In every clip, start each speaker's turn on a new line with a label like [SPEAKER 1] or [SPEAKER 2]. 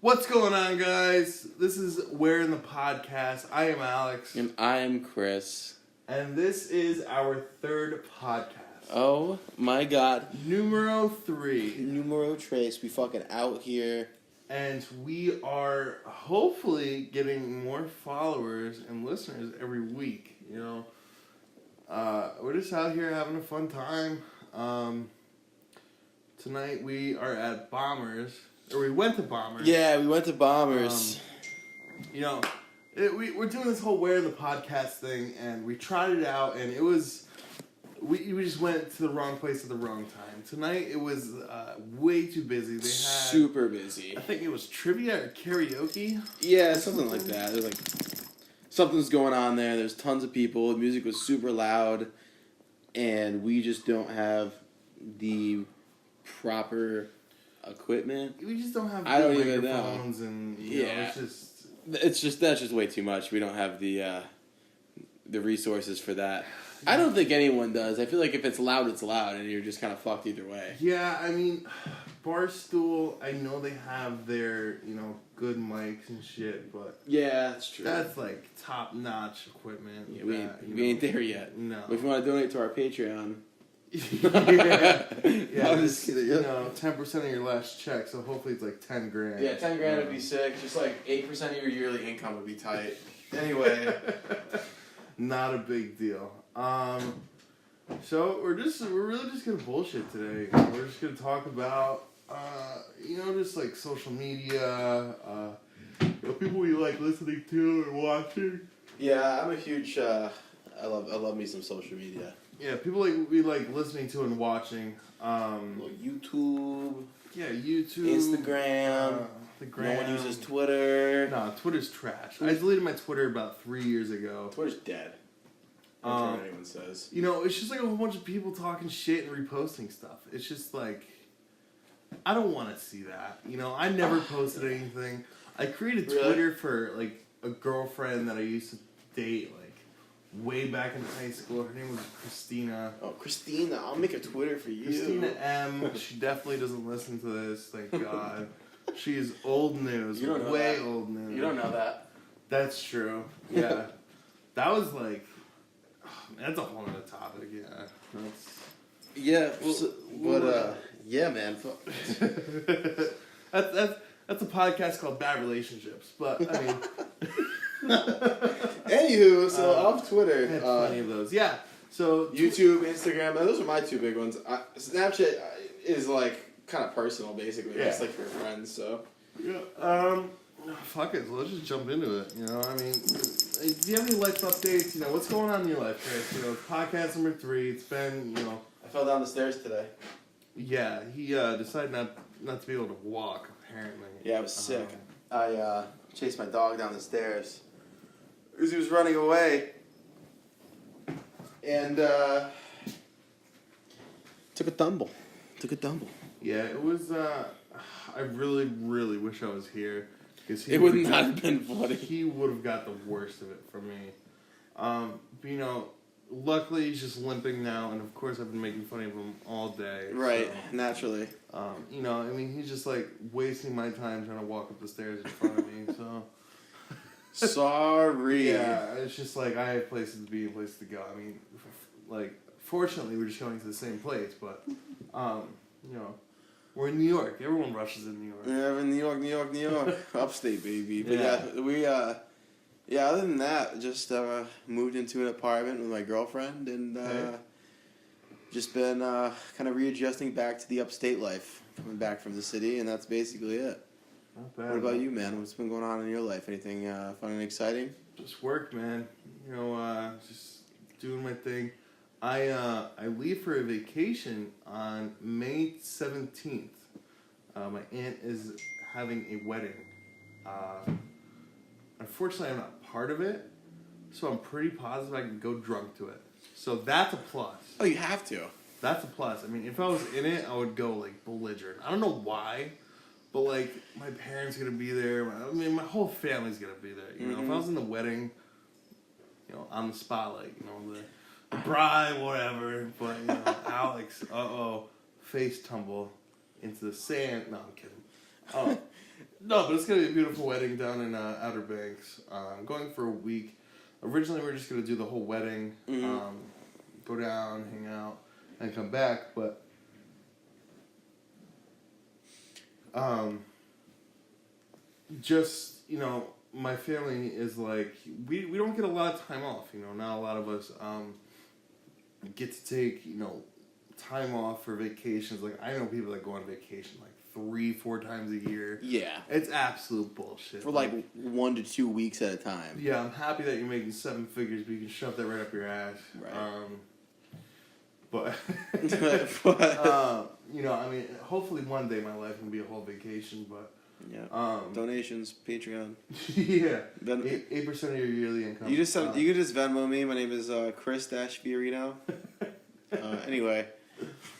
[SPEAKER 1] What's going on, guys? This is Where in the Podcast. I am Alex.
[SPEAKER 2] And I'm Chris.
[SPEAKER 1] And this is our third podcast.
[SPEAKER 2] Oh my god.
[SPEAKER 1] Numero 3.
[SPEAKER 2] Numero tres. We fucking out here.
[SPEAKER 1] And we are hopefully getting more followers and listeners every week. You know, we're just out here having a fun time. Tonight we are at Bombers. Or we went to Bombers.
[SPEAKER 2] Yeah, we went to Bombers.
[SPEAKER 1] You know, we're doing this whole Where in the Podcast thing, and we tried it out, and it was... We just went to the wrong place at the wrong time. Tonight, it was way too busy. They had...
[SPEAKER 2] Super busy.
[SPEAKER 1] I think it was trivia or karaoke?
[SPEAKER 2] Yeah, something like that. There's like... Something's going on there. There's tons of people. The music was super loud. And we just don't have the proper... equipment.
[SPEAKER 1] We just don't have
[SPEAKER 2] I don't
[SPEAKER 1] good
[SPEAKER 2] even know.
[SPEAKER 1] microphones, and you know,
[SPEAKER 2] that's just way too much. We don't have the resources for that. I don't think anyone does. I feel like if it's loud, and you're just kind of fucked either way.
[SPEAKER 1] Yeah, I mean, Barstool, I know they have their, good mics and shit, but
[SPEAKER 2] yeah, that's true.
[SPEAKER 1] That's like top notch equipment.
[SPEAKER 2] Yeah, we ain't there yet.
[SPEAKER 1] No.
[SPEAKER 2] But if you want to donate to our Patreon.
[SPEAKER 1] yeah,
[SPEAKER 2] I'm just kidding.
[SPEAKER 1] 10% of your last check, so hopefully it's like 10 grand.
[SPEAKER 2] Yeah, 10 grand would be sick. Just like 8% of your yearly income would be tight. Anyway,
[SPEAKER 1] not a big deal. So we're really just gonna bullshit today. We're just gonna talk about just like social media, people we like listening to or watching.
[SPEAKER 2] Yeah, I'm a huge. I love me some social media.
[SPEAKER 1] Yeah, people we like listening to and watching.
[SPEAKER 2] YouTube.
[SPEAKER 1] Yeah, YouTube.
[SPEAKER 2] Instagram.
[SPEAKER 1] The gram.
[SPEAKER 2] No one uses Twitter.
[SPEAKER 1] No, Twitter's trash. I deleted my Twitter about 3 years ago.
[SPEAKER 2] Twitter's dead. I don't care what anyone says.
[SPEAKER 1] It's just like a whole bunch of people talking shit and reposting stuff. It's just like, I don't want to see that. I never posted anything. I created Twitter for like a girlfriend that I used to date like way back in high school. Her name was Christina.
[SPEAKER 2] Oh, Christina. I'll make a Twitter for you.
[SPEAKER 1] Christina M. She definitely doesn't listen to this, thank God. She's old news.
[SPEAKER 2] You don't know
[SPEAKER 1] way
[SPEAKER 2] that.
[SPEAKER 1] Old news.
[SPEAKER 2] You don't know that.
[SPEAKER 1] That's true. Yeah. That was like... that's a whole other topic, yeah.
[SPEAKER 2] Yeah, man.
[SPEAKER 1] That's a podcast called Bad Relationships, but I mean...
[SPEAKER 2] Anywho, so off Twitter.
[SPEAKER 1] I had plenty of those. Yeah, so...
[SPEAKER 2] YouTube, Instagram, those are my two big ones. Snapchat is like kind of personal, basically.
[SPEAKER 1] Yeah.
[SPEAKER 2] Just like for your friends, so...
[SPEAKER 1] Yeah, fuck it, so let's just jump into it, I mean, do you have any life updates? What's going on in your life, Chris? Podcast number 3, it's been,
[SPEAKER 2] I fell down the stairs today.
[SPEAKER 1] Yeah, he decided not to be able to walk, apparently.
[SPEAKER 2] Yeah, I was sick. I chased my dog down the stairs because he was running away. And took a tumble.
[SPEAKER 1] Yeah, it was, I really, really wish I was here.
[SPEAKER 2] It would not have been funny.
[SPEAKER 1] He would have got the worst of it from me. But, luckily he's just limping now, and of course I've been making fun of him all day.
[SPEAKER 2] Right,
[SPEAKER 1] so,
[SPEAKER 2] naturally.
[SPEAKER 1] He's just like wasting my time trying to walk up the stairs in front of me, so.
[SPEAKER 2] Sorry.
[SPEAKER 1] Yeah, it's just like I have places to be and places to go. I mean, fortunately we're just going to the same place, but, we're in New York. Everyone rushes in New York.
[SPEAKER 2] Yeah, we're in New York. Upstate, baby. But other than that, just moved into an apartment with my girlfriend and just been kind of readjusting back to the upstate life, coming back from the city, and that's basically it.
[SPEAKER 1] Not bad.
[SPEAKER 2] What about you, man? What's been going on in your life? Anything fun and exciting?
[SPEAKER 1] Just work, man. Just doing my thing. I leave for a vacation on May 17th. My aunt is having a wedding. Unfortunately, I'm not part of it, so I'm pretty positive I can go drunk to it. So that's a plus.
[SPEAKER 2] Oh, you have to.
[SPEAKER 1] That's a plus. I mean, if I was in it, I would go, belligerent. I don't know why, but, my parents are going to be there. My whole family's going to be there. If I was in the wedding, on the spotlight, the bride, whatever, but, Alex, face tumble into the sand. No, I'm kidding. Oh, No, but it's gonna be a beautiful wedding down in Outer Banks. I'm going for a week. Originally, we were just gonna do the whole wedding, go down, hang out, and come back. But just my family is like we don't get a lot of time off. Not a lot of us get to take time off for vacations. Like I know people that go on vacation like 3-4 times a year.
[SPEAKER 2] Yeah.
[SPEAKER 1] It's absolute bullshit.
[SPEAKER 2] For like 1 to 2 weeks at a time.
[SPEAKER 1] Yeah, I'm happy that you're making 7 figures, but you can shove that right up your ass.
[SPEAKER 2] Right.
[SPEAKER 1] But I mean, hopefully one day my life can be a whole vacation, but
[SPEAKER 2] yeah. Donations, Patreon.
[SPEAKER 1] Yeah. 8% of your yearly income.
[SPEAKER 2] You just you could just Venmo me. My name is Chris Fiorino. Anyway.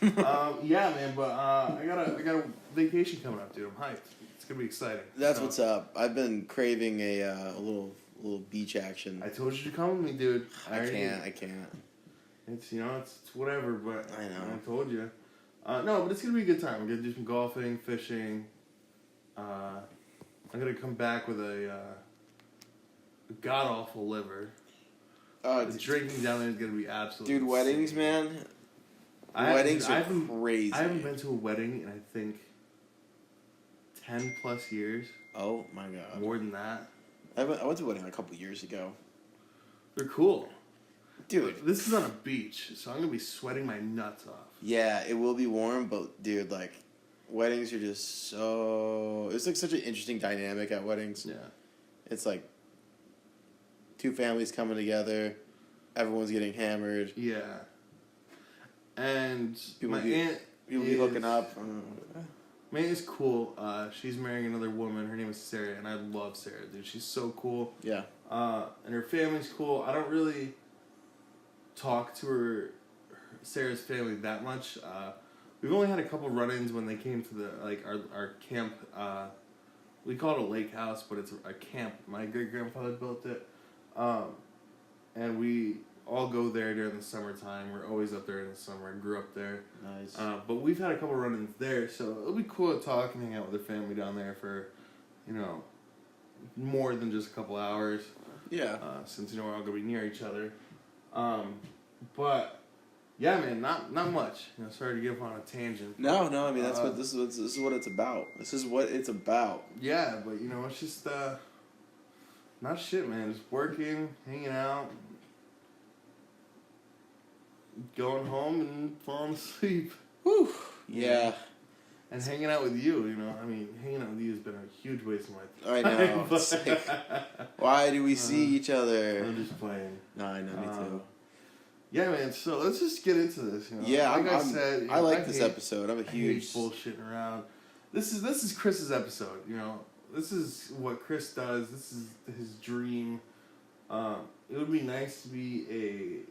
[SPEAKER 1] Yeah, man, but I got a vacation coming up, dude. I'm hyped. It's gonna be exciting.
[SPEAKER 2] That's what's up. I've been craving a little beach action.
[SPEAKER 1] I told you to come with me, dude.
[SPEAKER 2] I can't.
[SPEAKER 1] It's it's whatever, but
[SPEAKER 2] I know.
[SPEAKER 1] I told you. No, but it's gonna be a good time. We're gonna do some golfing, fishing. I'm gonna come back with a god awful liver. The drinking down there is gonna be absolutely.
[SPEAKER 2] Dude, weddings, man. Weddings are crazy.
[SPEAKER 1] I haven't been to a wedding in I think 10+ years.
[SPEAKER 2] Oh my god.
[SPEAKER 1] More than that.
[SPEAKER 2] I went to a wedding a couple years ago.
[SPEAKER 1] They're cool.
[SPEAKER 2] Dude.
[SPEAKER 1] This is on a beach, so I'm going to be sweating my nuts off.
[SPEAKER 2] Yeah, it will be warm, but dude, like, weddings are just so... It's like such an interesting dynamic at weddings.
[SPEAKER 1] Yeah.
[SPEAKER 2] It's like 2 families coming together, everyone's getting hammered.
[SPEAKER 1] Yeah. And
[SPEAKER 2] people be hooking up.
[SPEAKER 1] My aunt is cool. She's marrying another woman. Her name is Sarah, and I love Sarah, dude. She's so cool.
[SPEAKER 2] Yeah.
[SPEAKER 1] And her family's cool. I don't really talk to Sarah's family that much. We've only had a couple run-ins when they came to our camp. We call it a lake house, but it's a camp. My great-grandfather built it. And we all go there during the summertime. We're always up there in the summer. I grew up there.
[SPEAKER 2] Nice.
[SPEAKER 1] But we've had a couple run-ins there, so it'll be cool to talk and hang out with their family down there for, more than just a couple hours.
[SPEAKER 2] Yeah.
[SPEAKER 1] Since we're all gonna be near each other. But yeah, man, not much. Sorry to get off on a tangent.
[SPEAKER 2] No. I mean, that's this is what it's about. This is what it's about.
[SPEAKER 1] Yeah, but it's just not shit, man. Just working, hanging out. Going home and falling asleep.
[SPEAKER 2] Whew. Yeah.
[SPEAKER 1] And hanging out with you, I mean, hanging out with you has been a huge waste of my time.
[SPEAKER 2] I know. It's like, why do we see each other?
[SPEAKER 1] I'm just playing.
[SPEAKER 2] No, I know, me too.
[SPEAKER 1] Yeah, man, so let's just get into this.
[SPEAKER 2] Yeah,
[SPEAKER 1] like I said,
[SPEAKER 2] I like this episode. I'm a huge...
[SPEAKER 1] I hate bullshitting around. This is Chris's episode, This is what Chris does. This is his dream. It would be nice to be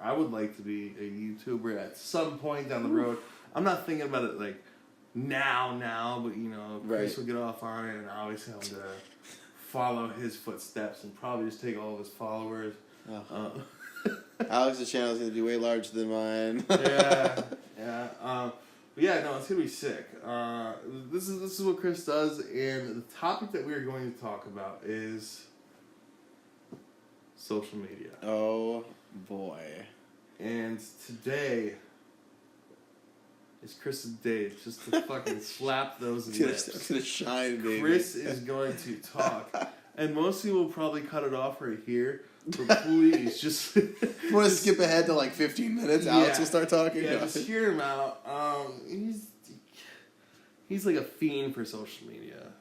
[SPEAKER 1] I would like to be a YouTuber at some point down the road. I'm not thinking about it like now, but Chris will get off on it, and I always tell him to follow his footsteps and probably just take all of his followers.
[SPEAKER 2] Alex's channel is going to be way larger than mine.
[SPEAKER 1] Yeah. But yeah, no, it's gonna be sick. This is what Chris does, and the topic that we are going to talk about is social media.
[SPEAKER 2] Oh boy!
[SPEAKER 1] And today is Chris's day, just to fucking slap those lips.
[SPEAKER 2] It's gonna shine, baby.
[SPEAKER 1] Chris is going to talk, and most people will probably cut it off right here. But please, just...
[SPEAKER 2] You want to skip ahead to like 15 minutes? Alex will start talking?
[SPEAKER 1] Yeah, just hear him out. He's like a fiend for social media.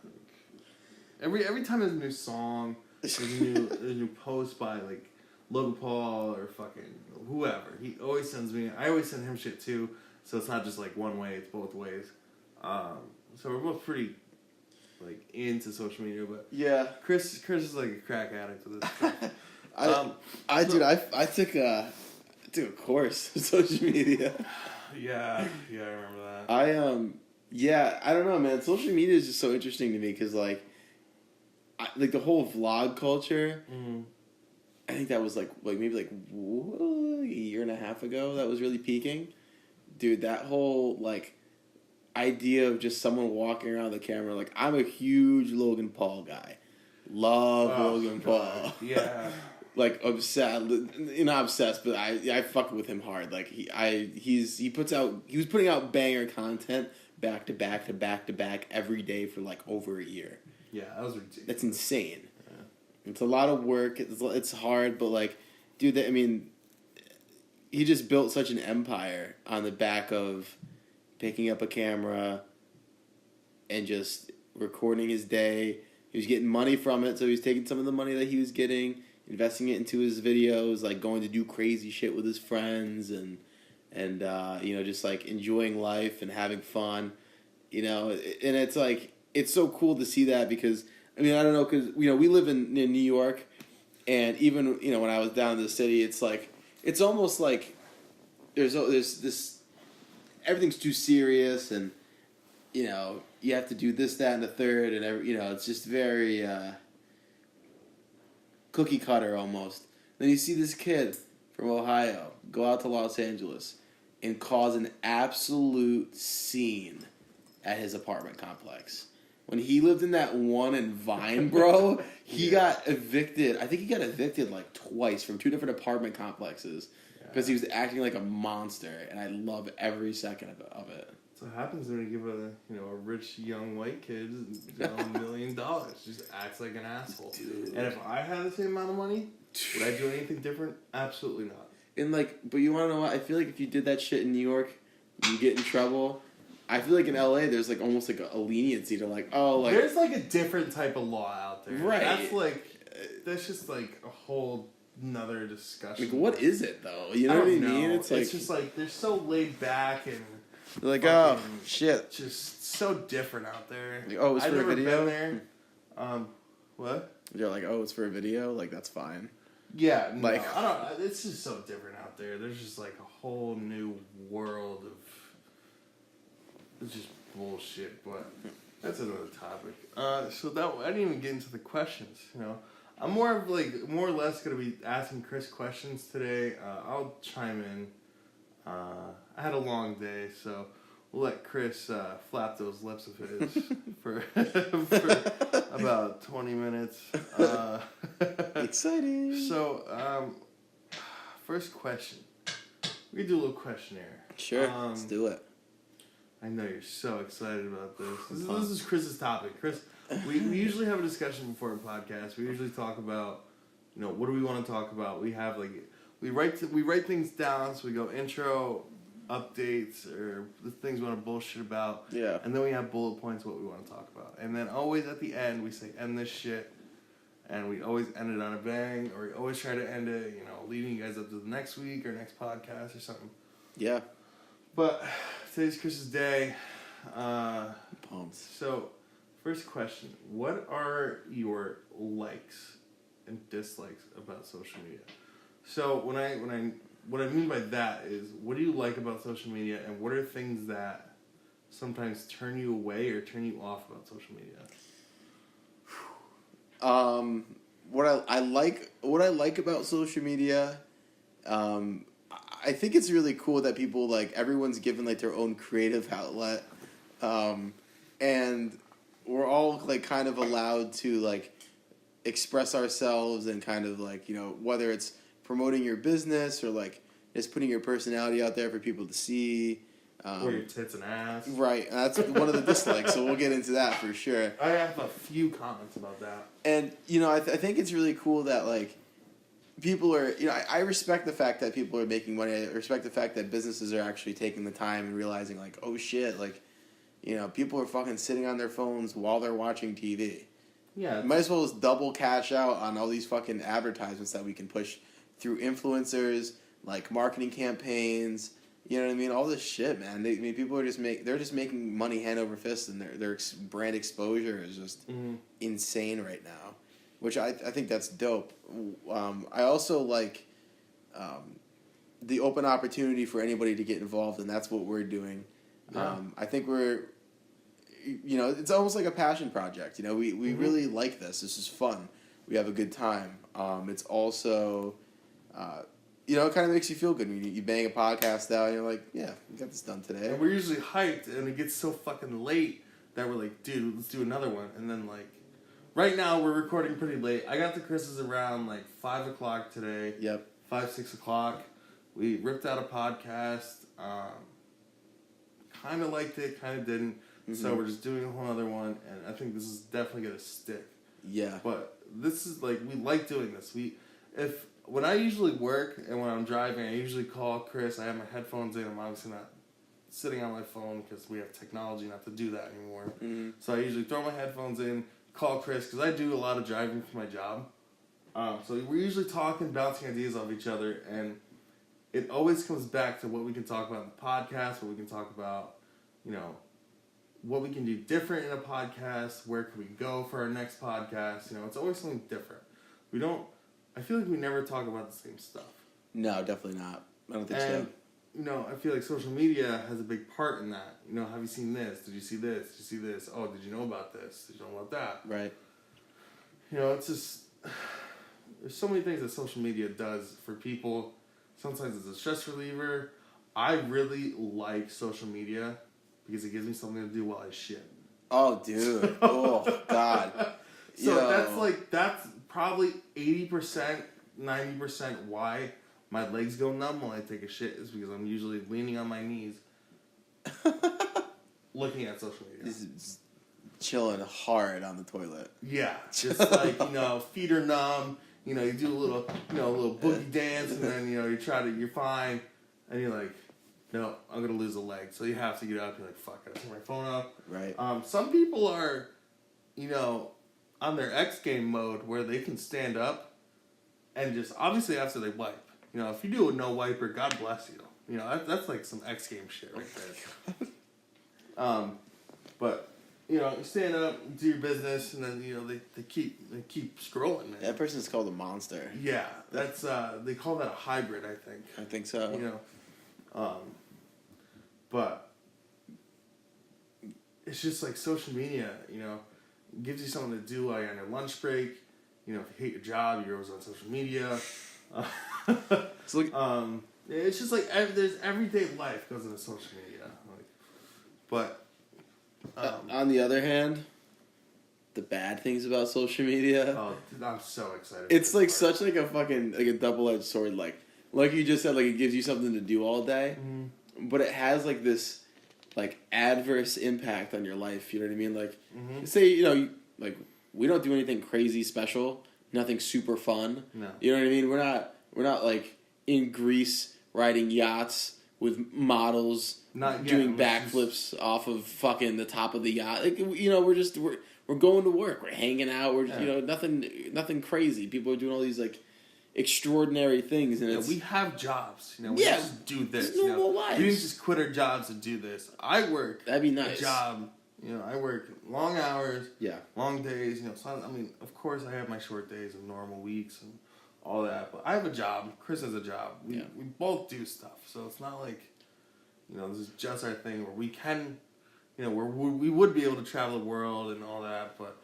[SPEAKER 1] Every time there's a new song, there's a new post by like Logan Paul or fucking whoever, he always sends me... I always send him shit too, so it's not just like one way, it's both ways. So we're both pretty... like into social media, but
[SPEAKER 2] yeah,
[SPEAKER 1] Chris is like a crack addict to this stuff.
[SPEAKER 2] I took a course in social media.
[SPEAKER 1] Yeah, I remember that.
[SPEAKER 2] I don't know, man. Social media is just so interesting to me because like the whole vlog culture.
[SPEAKER 1] Mm.
[SPEAKER 2] I think that was like maybe a year and a half ago. That was really peaking, dude. That whole like idea of just someone walking around the camera. Like, I'm a huge Logan Paul guy. Love Logan Paul.
[SPEAKER 1] Yeah.
[SPEAKER 2] Like, obsessed, not obsessed, but I fuck with him hard. Like, he was putting out banger content back to back to back to back every day for like over a year.
[SPEAKER 1] Yeah, that was ridiculous.
[SPEAKER 2] That's insane.
[SPEAKER 1] Yeah.
[SPEAKER 2] It's a lot of work. It's hard, but like, dude, I mean, he just built such an empire on the back of picking up a camera and just recording his day. He was getting money from it, so he was taking some of the money that he was getting, investing it into his videos, like going to do crazy shit with his friends and just like enjoying life and having fun, and it's like, it's so cool to see that because, I mean, I don't know, because, we live in New York, and even, when I was down in the city, it's like, it's almost like there's this, everything's too serious, and, you have to do this, that, and the third, and it's just very cookie cutter almost. Then you see this kid from Ohio go out to Los Angeles and cause an absolute scene at his apartment complex. When he lived in that one in Vine, bro, he got evicted. I think he got evicted like twice from 2 different apartment complexes because he was acting like a monster, and I love every second of it.
[SPEAKER 1] That's what happens when you give a rich young white kid $1 million. Just acts like an asshole.
[SPEAKER 2] Dude.
[SPEAKER 1] And if I had the same amount of money, would I do anything different? Absolutely not.
[SPEAKER 2] And but you want to know what? I feel like if you did that shit in New York, you get in trouble. I feel like in LA, there's like almost like a leniency to
[SPEAKER 1] there's like a different type of law out there.
[SPEAKER 2] Right.
[SPEAKER 1] That's just like a whole nother discussion.
[SPEAKER 2] Like, what is it though? You know what I mean?
[SPEAKER 1] It's just like they're so laid back and
[SPEAKER 2] like, oh shit,
[SPEAKER 1] just so different out there.
[SPEAKER 2] Like, oh, it's for a video.
[SPEAKER 1] Been there. What?
[SPEAKER 2] You're like, oh, it's for a video. Like, that's fine.
[SPEAKER 1] Yeah, no, I don't. It's just so different out there. There's just like a whole new world of. It's just bullshit, but that's another topic. So I didn't even get into the questions. I'm more or less gonna be asking Chris questions today. I'll chime in. I had a long day, so we'll let Chris flap those lips of his for about 20 minutes.
[SPEAKER 2] Exciting.
[SPEAKER 1] So, first question. We can do a little questionnaire.
[SPEAKER 2] Sure, let's do it.
[SPEAKER 1] I know you're so excited about this. This is Chris's topic. Chris, we usually have a discussion before a podcast. We usually talk about, what do we want to talk about? We have we write things down. So we go intro, updates, or the things we want to bullshit about.
[SPEAKER 2] Yeah.
[SPEAKER 1] And then we have bullet points what we want to talk about. And then always at the end we say end this shit. And we always end it on a bang, or we always try to end it, leading you guys up to the next week or next podcast or something.
[SPEAKER 2] Yeah.
[SPEAKER 1] But today's Chris's day.
[SPEAKER 2] Pumped.
[SPEAKER 1] So, first question: what are your likes and dislikes about social media? So what I mean by that is, what do you like about social media, and what are things that sometimes turn you away or turn you off about social media?
[SPEAKER 2] What I like about social media, I think it's really cool that people everyone's given their own creative outlet, and we're all kind of allowed to express ourselves and kind of whether it's promoting your business or just putting your personality out there for people to see.
[SPEAKER 1] Or your tits and ass.
[SPEAKER 2] Right, and that's one of the dislikes, so we'll get into that for sure.
[SPEAKER 1] I have a few comments about that.
[SPEAKER 2] And, I think it's really cool that, people are, I respect the fact that people are making money. I respect the fact that businesses are actually taking the time and realizing, oh shit, people are fucking sitting on their phones while they're watching TV.
[SPEAKER 1] Yeah.
[SPEAKER 2] Might as well just double cash out on all these fucking advertisements that we can push through influencers, marketing campaigns. You know what I mean? All this shit, man. People are they're just making money hand over fist, and their brand exposure is just insane right now, which I think that's dope. I also like the open opportunity for anybody to get involved, and that's what we're doing. Yeah. I think we're, it's almost like a passion project. We really like this. This is fun. We have a good time. It's also you know, it kind of makes you feel good when you bang a podcast out and you're like, yeah, we got this done today.
[SPEAKER 1] And we're usually hyped, and it gets so fucking late that we're like, dude, let's do another one. And then, like, right now we're recording pretty late. I got to Chris's around, like, 5 o'clock today.
[SPEAKER 2] Yep.
[SPEAKER 1] 5, 6 o'clock. We ripped out a podcast. Kind of liked it, kind of didn't. Mm-hmm. So we're just doing a whole other one, and I think this is definitely going to stick.
[SPEAKER 2] Yeah.
[SPEAKER 1] But this is, like, we like doing this. When I usually work and when I'm driving, I usually call Chris. I have my headphones in. I'm obviously not sitting on my phone because we have technology not to do that anymore. Mm-hmm. So I usually throw my headphones in, call Chris, because I do a lot of driving for my job. So we're usually talking, bouncing ideas off each other, and it always comes back to what we can talk about in the podcast, what we can talk about, you know, what we can do different in a podcast, where can we go for our next podcast. You know, it's always something different. I feel like we never talk about the same stuff.
[SPEAKER 2] No, definitely not. I don't think so.
[SPEAKER 1] You know, I feel like social media has a big part in that. You know, have you seen this? Did you see this? Did you see this? Oh, did you know about this? Did you know about that?
[SPEAKER 2] Right.
[SPEAKER 1] You know, it's just, there's so many things that social media does for people. Sometimes it's a stress reliever. I really like social media because it gives me something to do while I shit.
[SPEAKER 2] Oh, dude. Oh, God.
[SPEAKER 1] So that's probably 80%, 90% why my legs go numb when I take a shit is because I'm usually leaning on my knees looking at social media.
[SPEAKER 2] Just chilling hard on the toilet.
[SPEAKER 1] Yeah. Just like, you know, feet are numb. You know, you do a little boogie dance, and then, you know, you're fine, and you're like, no, I'm going to lose a leg. So you have to get up and you're like, fuck, I gotta turn my phone off.
[SPEAKER 2] Right.
[SPEAKER 1] Some people are, you know, on their X game mode where they can stand up and just, obviously after they wipe. You know, if you do a no wiper, God bless you. You know, that's like some X game shit right there. But, you know, you stand up, do your business, and then, you know, they keep scrolling, man.
[SPEAKER 2] That person's called a monster.
[SPEAKER 1] Yeah, that's, they call that a hybrid, I think.
[SPEAKER 2] I think so.
[SPEAKER 1] You know, but it's just like social media, you know, gives you something to do while you're on your lunch break. You know, if you hate your job, you're always on social media. It's just like there's everyday life goes into social media. But
[SPEAKER 2] on the other hand, the bad things about social media.
[SPEAKER 1] Oh, I'm so excited.
[SPEAKER 2] It's like such like a fucking like a double-edged sword. Like you just said, like it gives you something to do all day, but it has like this like adverse impact on your life. You know what I mean? Like say like we don't do anything crazy special, nothing super fun.
[SPEAKER 1] No.
[SPEAKER 2] You know what I mean? We're not like in Greece riding yachts with models doing backflips off of fucking the top of the yacht. Like, you know, we're going to work. We're hanging out. We're you know, nothing crazy. People are doing all these like extraordinary things, and
[SPEAKER 1] we have jobs. You know, we just do this.
[SPEAKER 2] Normal lives.
[SPEAKER 1] We didn't just quit our jobs to do this. I work.
[SPEAKER 2] That'd be nice.
[SPEAKER 1] A job. You know, I work long hours.
[SPEAKER 2] Yeah.
[SPEAKER 1] Long days. You know, so I mean, of course, I have my short days and normal weeks and all that. But I have a job. Chris has a job. We both do stuff. So it's not like, you know, this is just our thing where we can, you know, we would be able to travel the world and all that. But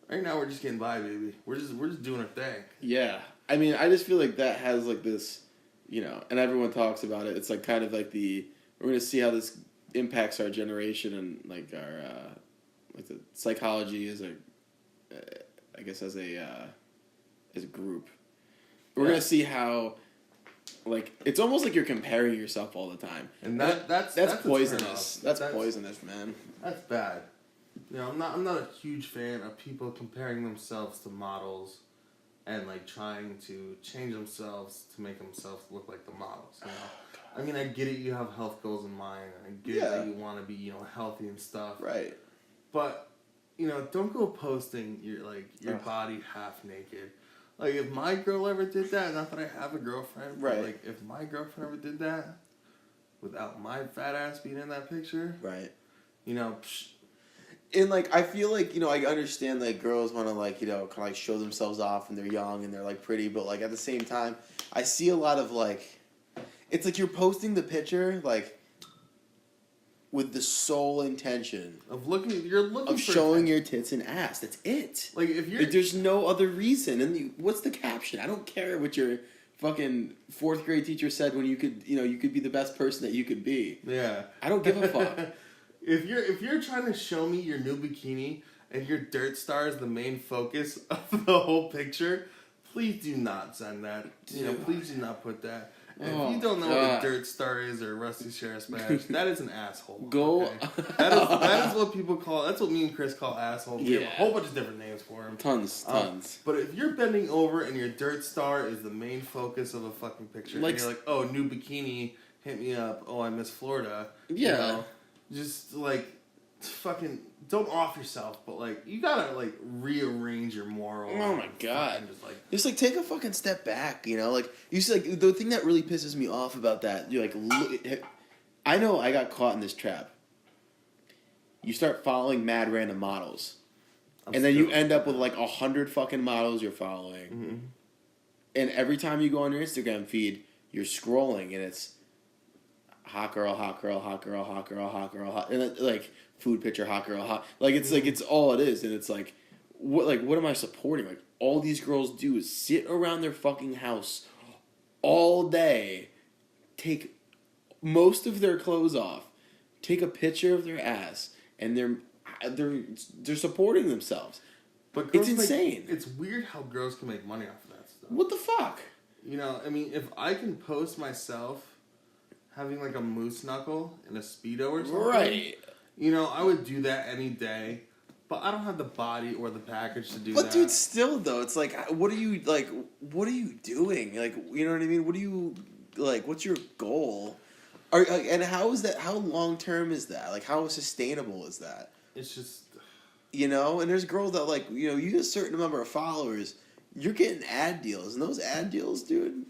[SPEAKER 1] right now we're just getting by, baby. We're just doing our thing.
[SPEAKER 2] Yeah. I mean, I just feel like that has like this, you know, and everyone talks about it. It's like kind of like we're going to see how this impacts our generation and like our, like the psychology as I guess as a group. We're going to see how, like, it's almost like you're comparing yourself all the time.
[SPEAKER 1] And that's
[SPEAKER 2] poisonous. That's poisonous, man.
[SPEAKER 1] That's bad. You know, I'm not a huge fan of people comparing themselves to models and like trying to change themselves to make themselves look like the models. You know? I mean, I get it. You have health goals in mind. I get it that you want to be, you know, healthy and stuff.
[SPEAKER 2] Right.
[SPEAKER 1] But, you know, don't go posting your body half naked. Like, if my girl ever did that, not that I have a girlfriend,
[SPEAKER 2] right?
[SPEAKER 1] But like, if my girlfriend ever did that, without my fat ass being in that picture,
[SPEAKER 2] right?
[SPEAKER 1] You know,
[SPEAKER 2] and like, I feel like, you know, I understand like girls want to like, you know, kind of like show themselves off when they're young and they're like pretty, but like at the same time, I see a lot of like, it's like you're posting the picture like with the sole intention
[SPEAKER 1] of you're looking
[SPEAKER 2] of showing your tits and ass. That's it.
[SPEAKER 1] Like if you're
[SPEAKER 2] like, there's no other reason. And what's the caption? I don't care what your fucking 4th grade teacher said when you could be the best person that you could be.
[SPEAKER 1] Yeah.
[SPEAKER 2] I don't give a fuck.
[SPEAKER 1] If you're trying to show me your new bikini and your dirt star is the main focus of the whole picture, please do not send that. Please do not put that. If you don't know what a dirt star is or a Rusty Sheriff's badge, that is an asshole.
[SPEAKER 2] Go.
[SPEAKER 1] Okay? That is what people call. That's what me and Chris call assholes. We have a whole bunch of different names for them.
[SPEAKER 2] Tons.
[SPEAKER 1] But if you're bending over and your dirt star is the main focus of a fucking picture, and you're like, oh, new bikini, hit me up. Oh, I miss Florida.
[SPEAKER 2] Yeah.
[SPEAKER 1] Just like fucking don't off yourself, but like you gotta like rearrange your morals.
[SPEAKER 2] Oh my god!
[SPEAKER 1] Just
[SPEAKER 2] like take a fucking step back, Like you see, like the thing that really pisses me off about that, you're like, I know I got caught in this trap. You start following mad random models, and then you end up with like 100 fucking models you're following, and every time you go on your Instagram feed, you're scrolling, and it's hot girl, hot girl, hot girl, hot girl, hot girl, hot, and then, like food picture, hot girl, hot. Like it's like it's all it is, and it's like what am I supporting? Like all these girls do is sit around their fucking house all day, take most of their clothes off, take a picture of their ass, and they're supporting themselves.
[SPEAKER 1] But
[SPEAKER 2] it's insane.
[SPEAKER 1] It's weird how girls can make money off of that stuff.
[SPEAKER 2] What the fuck?
[SPEAKER 1] I mean, if I can post myself having like a moose knuckle in a Speedo or something.
[SPEAKER 2] Right.
[SPEAKER 1] I would do that any day. But I don't have the body or the package to do that.
[SPEAKER 2] But dude, still though, it's like, what are you doing? Like, you know what I mean? What do you, like, what's your goal? And how is that, how long term is that? Like, how sustainable is that?
[SPEAKER 1] It's just...
[SPEAKER 2] And there's girls that like, you get a certain number of followers, you're getting ad deals. And those ad deals, dude...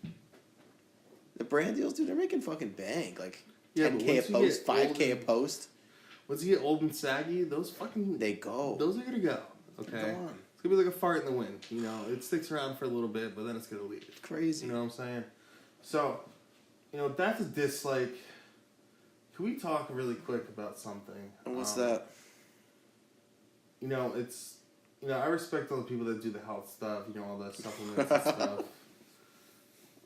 [SPEAKER 2] The brand deals, dude, they're making fucking bank. Like, 10K a post, 5K a post.
[SPEAKER 1] Once you get old and saggy, those fucking...
[SPEAKER 2] They go.
[SPEAKER 1] Those are gonna go, okay?
[SPEAKER 2] Go on.
[SPEAKER 1] It's gonna be like a fart in the wind, It sticks around for a little bit, but then it's gonna leave.
[SPEAKER 2] It's crazy.
[SPEAKER 1] You know what I'm saying? So, that's a dislike. Can we talk really quick about something?
[SPEAKER 2] And what's that?
[SPEAKER 1] It's... I respect all the people that do the health stuff, all the supplements and stuff.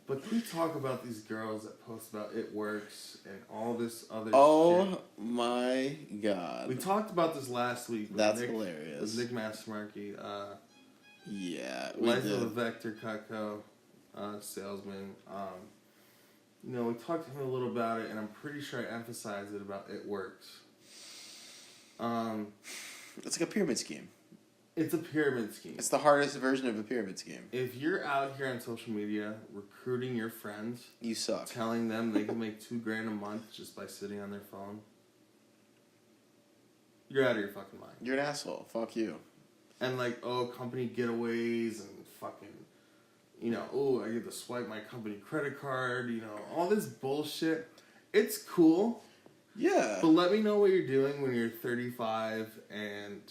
[SPEAKER 1] But can we talk about these girls that post about It Works and all this other shit?
[SPEAKER 2] Oh my god.
[SPEAKER 1] We talked about this last week.
[SPEAKER 2] That's hilarious.
[SPEAKER 1] With Nick Mastermarkey.
[SPEAKER 2] Yeah.
[SPEAKER 1] Life of a Vector Cutco salesman. We talked to him a little about it, and I'm pretty sure I emphasized it about It Works.
[SPEAKER 2] It's like a pyramid scheme.
[SPEAKER 1] It's a pyramid scheme.
[SPEAKER 2] It's the hardest version of a pyramid scheme.
[SPEAKER 1] If you're out here on social media recruiting your friends,
[SPEAKER 2] you suck.
[SPEAKER 1] Telling them they can make $2,000 a month just by sitting on their phone, you're out of your fucking mind.
[SPEAKER 2] You're an asshole. Fuck you.
[SPEAKER 1] And like, company getaways and fucking, I get to swipe my company credit card, all this bullshit. It's cool.
[SPEAKER 2] Yeah.
[SPEAKER 1] But let me know what you're doing when you're 35 and,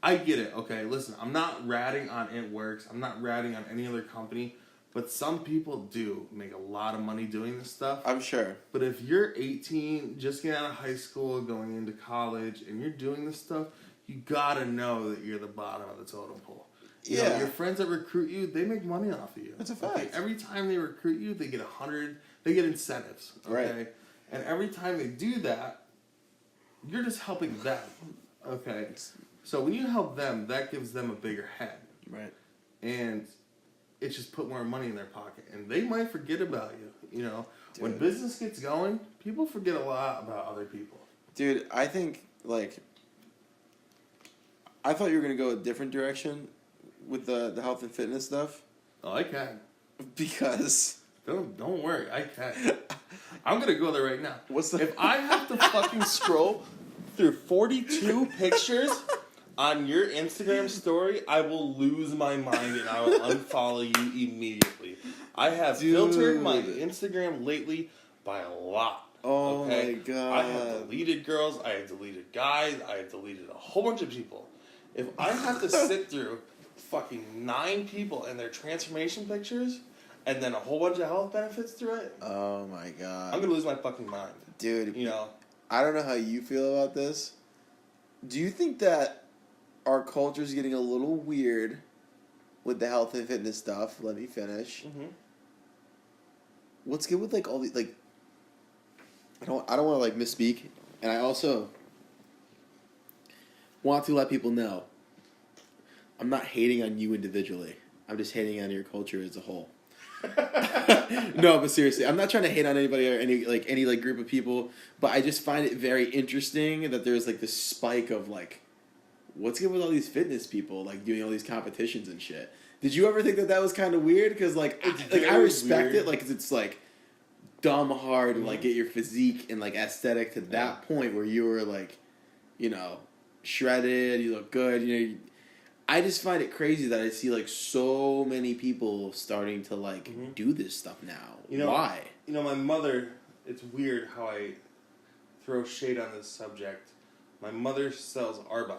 [SPEAKER 1] I get it. Okay, listen, I'm not ratting on It Works. I'm not ratting on any other company. But some people do make a lot of money doing this stuff.
[SPEAKER 2] I'm sure.
[SPEAKER 1] But if you're 18, just getting out of high school, going into college, and you're doing this stuff, you gotta know that you're the bottom of the totem pole.
[SPEAKER 2] Yeah.
[SPEAKER 1] Your friends that recruit you, they make money off of you.
[SPEAKER 2] That's a fact.
[SPEAKER 1] Okay? Every time they recruit you, they get they get incentives. Okay?
[SPEAKER 2] Right.
[SPEAKER 1] And every time they do that, you're just helping them. Okay? So when you help them, that gives them a bigger head.
[SPEAKER 2] Right.
[SPEAKER 1] And it's just put more money in their pocket. And they might forget about you.
[SPEAKER 2] Dude.
[SPEAKER 1] When business gets going, people forget a lot about other people.
[SPEAKER 2] Dude, I think, I thought you were going to go a different direction with the health and fitness stuff.
[SPEAKER 1] Oh, I can.
[SPEAKER 2] Because...
[SPEAKER 1] Don't worry, I can. I'm going to go there right now.
[SPEAKER 2] What's the...
[SPEAKER 1] If I have to fucking scroll through 42 pictures on your Instagram story, I will lose my mind and I will unfollow you immediately. I have filtered my Instagram lately by a lot.
[SPEAKER 2] Oh my god.
[SPEAKER 1] I have deleted girls, I have deleted guys, I have deleted a whole bunch of people. If I have to sit through fucking 9 people and their transformation pictures and then a whole bunch of health benefits through it,
[SPEAKER 2] oh my god.
[SPEAKER 1] I'm gonna lose my fucking mind.
[SPEAKER 2] Dude,
[SPEAKER 1] you know.
[SPEAKER 2] I don't know how you feel about this. Do you think that our culture is getting a little weird with the health and fitness stuff? Let me finish.
[SPEAKER 1] Mm-hmm.
[SPEAKER 2] what's good with like all the like. I don't want to like misspeak, and I also want to let people know I'm not hating on you individually. I'm just hating on your culture as a whole. No, but seriously, I'm not trying to hate on anybody or any group of people, but I just find it very interesting that there's like this spike of like, what's good with all these fitness people like doing all these competitions and shit. Did you ever think that was kind of weird? Because like I respect it, like 'cause it's like dumb hard to like get your physique and like aesthetic to that point where you were like, you know, shredded, you look good, you know. I just find it crazy that I see like so many people starting to like do this stuff now.
[SPEAKER 1] You know,
[SPEAKER 2] why?
[SPEAKER 1] You know, my mother. It's weird how I throw shade on this subject. My mother sells Arbonne.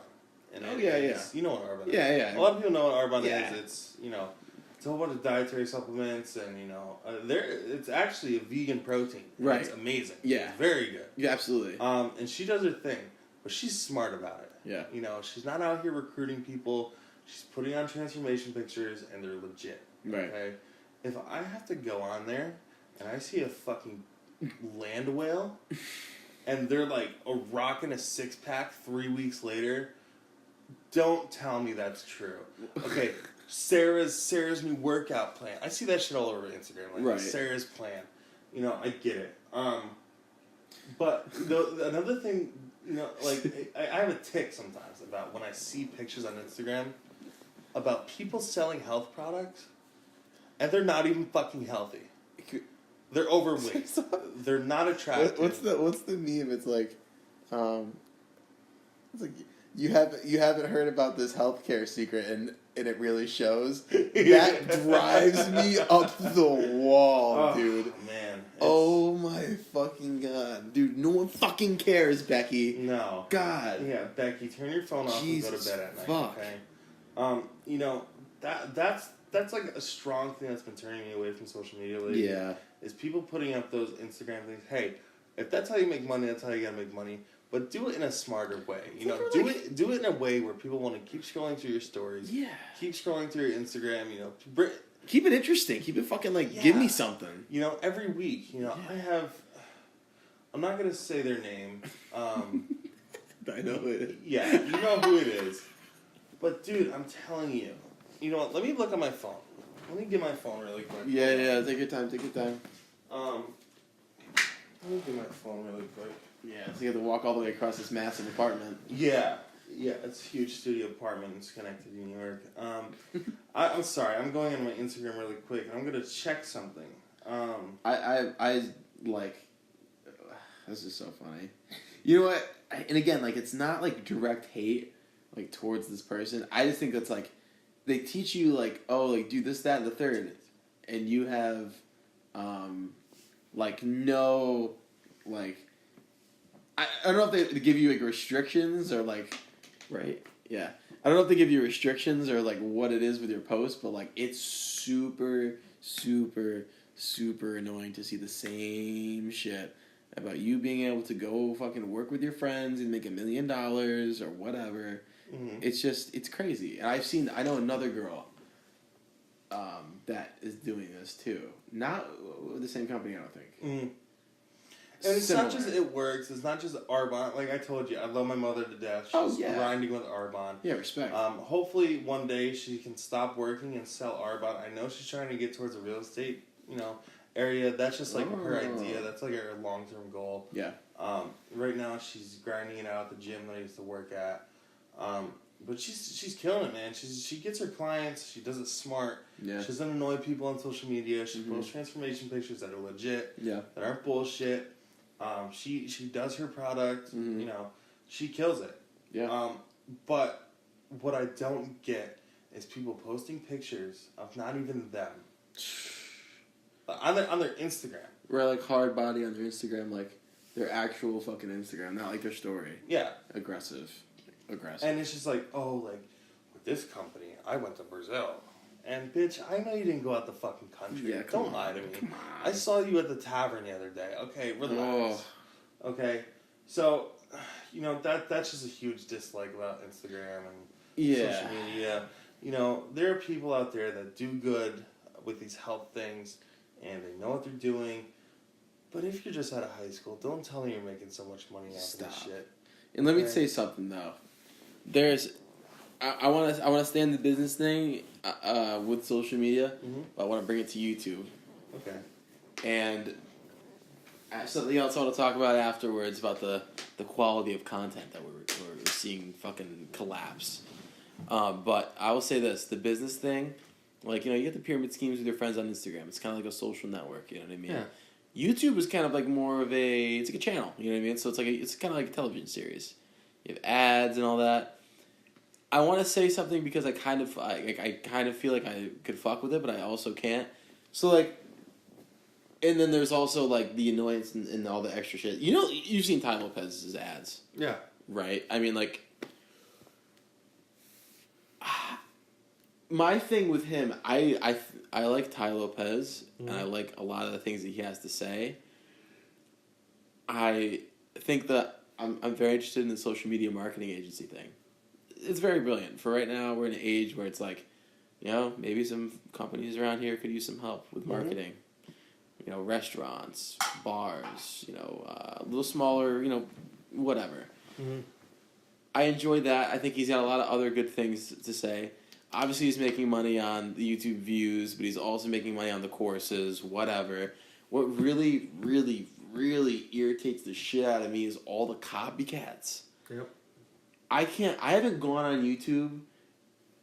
[SPEAKER 1] And you know what Arbonne is.
[SPEAKER 2] Yeah.
[SPEAKER 1] A lot of people know what Arbonne
[SPEAKER 2] Yeah.
[SPEAKER 1] is. It's, you know, it's a whole bunch of dietary supplements, and you know, it's actually a vegan protein.
[SPEAKER 2] Right.
[SPEAKER 1] It's amazing.
[SPEAKER 2] Yeah.
[SPEAKER 1] It's very good.
[SPEAKER 2] Yeah, absolutely.
[SPEAKER 1] And she does her thing, but she's smart about it.
[SPEAKER 2] Yeah.
[SPEAKER 1] You know, she's not out here recruiting people. She's putting on transformation pictures, and they're legit.
[SPEAKER 2] Right.
[SPEAKER 1] Okay. If I have to go on there and I see a fucking land whale, and they're like rocking a 6-pack 3 weeks later, don't tell me that's true. Okay, Sarah's new workout plan. I see that shit all over Instagram. Like,
[SPEAKER 2] right.
[SPEAKER 1] Sarah's plan. You know, I get it. But another thing, you know, like I have a tick sometimes about when I see pictures on Instagram about people selling health products, and they're not even fucking healthy. They're overweight. They're not attractive.
[SPEAKER 2] What's the meme? It's like you haven't heard about this healthcare secret, and it really shows. That drives me up the wall, dude.
[SPEAKER 1] Man.
[SPEAKER 2] Oh my fucking god, dude! No one fucking cares, Becky.
[SPEAKER 1] No.
[SPEAKER 2] God.
[SPEAKER 1] Yeah, Becky, turn your phone off and go to bed at night.
[SPEAKER 2] Fuck.
[SPEAKER 1] Okay. You know that's like a strong thing that's been turning me away from social media lately.
[SPEAKER 2] Yeah.
[SPEAKER 1] Is people putting up those Instagram things? Hey, if that's how you make money, that's how you gotta make money. But do it in a smarter way. You know, do it in a way where people want to keep scrolling through your stories.
[SPEAKER 2] Yeah.
[SPEAKER 1] Keep scrolling through your Instagram. You know,
[SPEAKER 2] keep it interesting. Keep it fucking give me something.
[SPEAKER 1] You know, every week. You know, I'm not gonna say their name.
[SPEAKER 2] I know who it is.
[SPEAKER 1] Yeah, you know who it is. But dude, I'm telling you. You know what? Let me look at my phone. Let me get my phone really quick.
[SPEAKER 2] Yeah. Take your time.
[SPEAKER 1] Let me get my phone really quick.
[SPEAKER 2] Yeah, so you have to walk all the way across this massive apartment.
[SPEAKER 1] Yeah, it's a huge studio apartment in Schenectady, New York. I'm sorry, I'm going on my Instagram really quick, and I'm gonna check something.
[SPEAKER 2] I like. This is so funny. You know what? And again, like it's not like direct hate, like towards this person. I just think that's like, they teach you like, oh, like do this, that, and the third, and you have, like no, like. I don't know if they give you like restrictions or like, right? Yeah. I don't know if they give you restrictions or like what it is with your post, but like it's super, super, super annoying to see the same shit about you being able to go fucking work with your friends and make $1 million or whatever. Mm-hmm. It's crazy. And I know another girl that is doing this too. Not with the same company, I don't think.
[SPEAKER 1] Mm-hmm. And it's not just it works. It's not just Arbonne. Like I told you, I love my mother to death. She's grinding with Arbonne.
[SPEAKER 2] Yeah, respect.
[SPEAKER 1] Hopefully one day she can stop working and sell Arbonne. I know she's trying to get towards a real estate, area. That's just like her idea. That's like her long-term goal.
[SPEAKER 2] Yeah.
[SPEAKER 1] Right now she's grinding it out at the gym that I used to work at. But she's killing it, man. She gets her clients. She does it smart.
[SPEAKER 2] Yeah.
[SPEAKER 1] She doesn't annoy people on social media. She posts transformation pictures that are legit.
[SPEAKER 2] Yeah.
[SPEAKER 1] That aren't bullshit. She does her product, she kills it.
[SPEAKER 2] Yeah.
[SPEAKER 1] But what I don't get is people posting pictures of not even them on their Instagram.
[SPEAKER 2] Or like hard body on their Instagram, like their actual fucking Instagram, not like their story.
[SPEAKER 1] Yeah.
[SPEAKER 2] Aggressive.
[SPEAKER 1] And it's just like, with this company, I went to Brazil. And bitch, I know you didn't go out the fucking country.
[SPEAKER 2] Yeah,
[SPEAKER 1] don't lie to me. I saw you at the tavern the other day. Okay, relax. Oh. Okay, so that's just a huge dislike about Instagram and social media. There are people out there that do good with these health things, and they know what they're doing. But if you're just out of high school, don't tell me you're making so much money off of this shit.
[SPEAKER 2] And let me say something though. I want to stay in the business thing with social media, but I want to bring it to YouTube.
[SPEAKER 1] Okay.
[SPEAKER 2] And I have something else I want to talk about afterwards about the quality of content that we're seeing fucking collapse. But I will say this: the business thing, like, you get the pyramid schemes with your friends on Instagram. It's kind of like a social network. You know what I mean?
[SPEAKER 1] Yeah.
[SPEAKER 2] YouTube is kind of like more of it's like a channel. You know what I mean? So it's kind of like a television series. You have ads and all that. I want to say something because I kind of feel like I could fuck with it, but I also can't. So like. And then there's also, like, the annoyance and all the extra shit. You've seen Tai Lopez's ads.
[SPEAKER 1] Yeah.
[SPEAKER 2] Right? I mean, like... My thing with him, I like Tai Lopez, and I like a lot of the things that he has to say. I think that I'm very interested in the social media marketing agency thing. It's very brilliant. For right now, we're in an age where it's like, maybe some companies around here could use some help with marketing. Restaurants, bars, a little smaller, whatever. Mm-hmm. I enjoy that. I think he's got a lot of other good things to say. Obviously, he's making money on the YouTube views, but he's also making money on the courses, whatever. What really, really, really irritates the shit out of me is all the copycats. Yep. I haven't gone on YouTube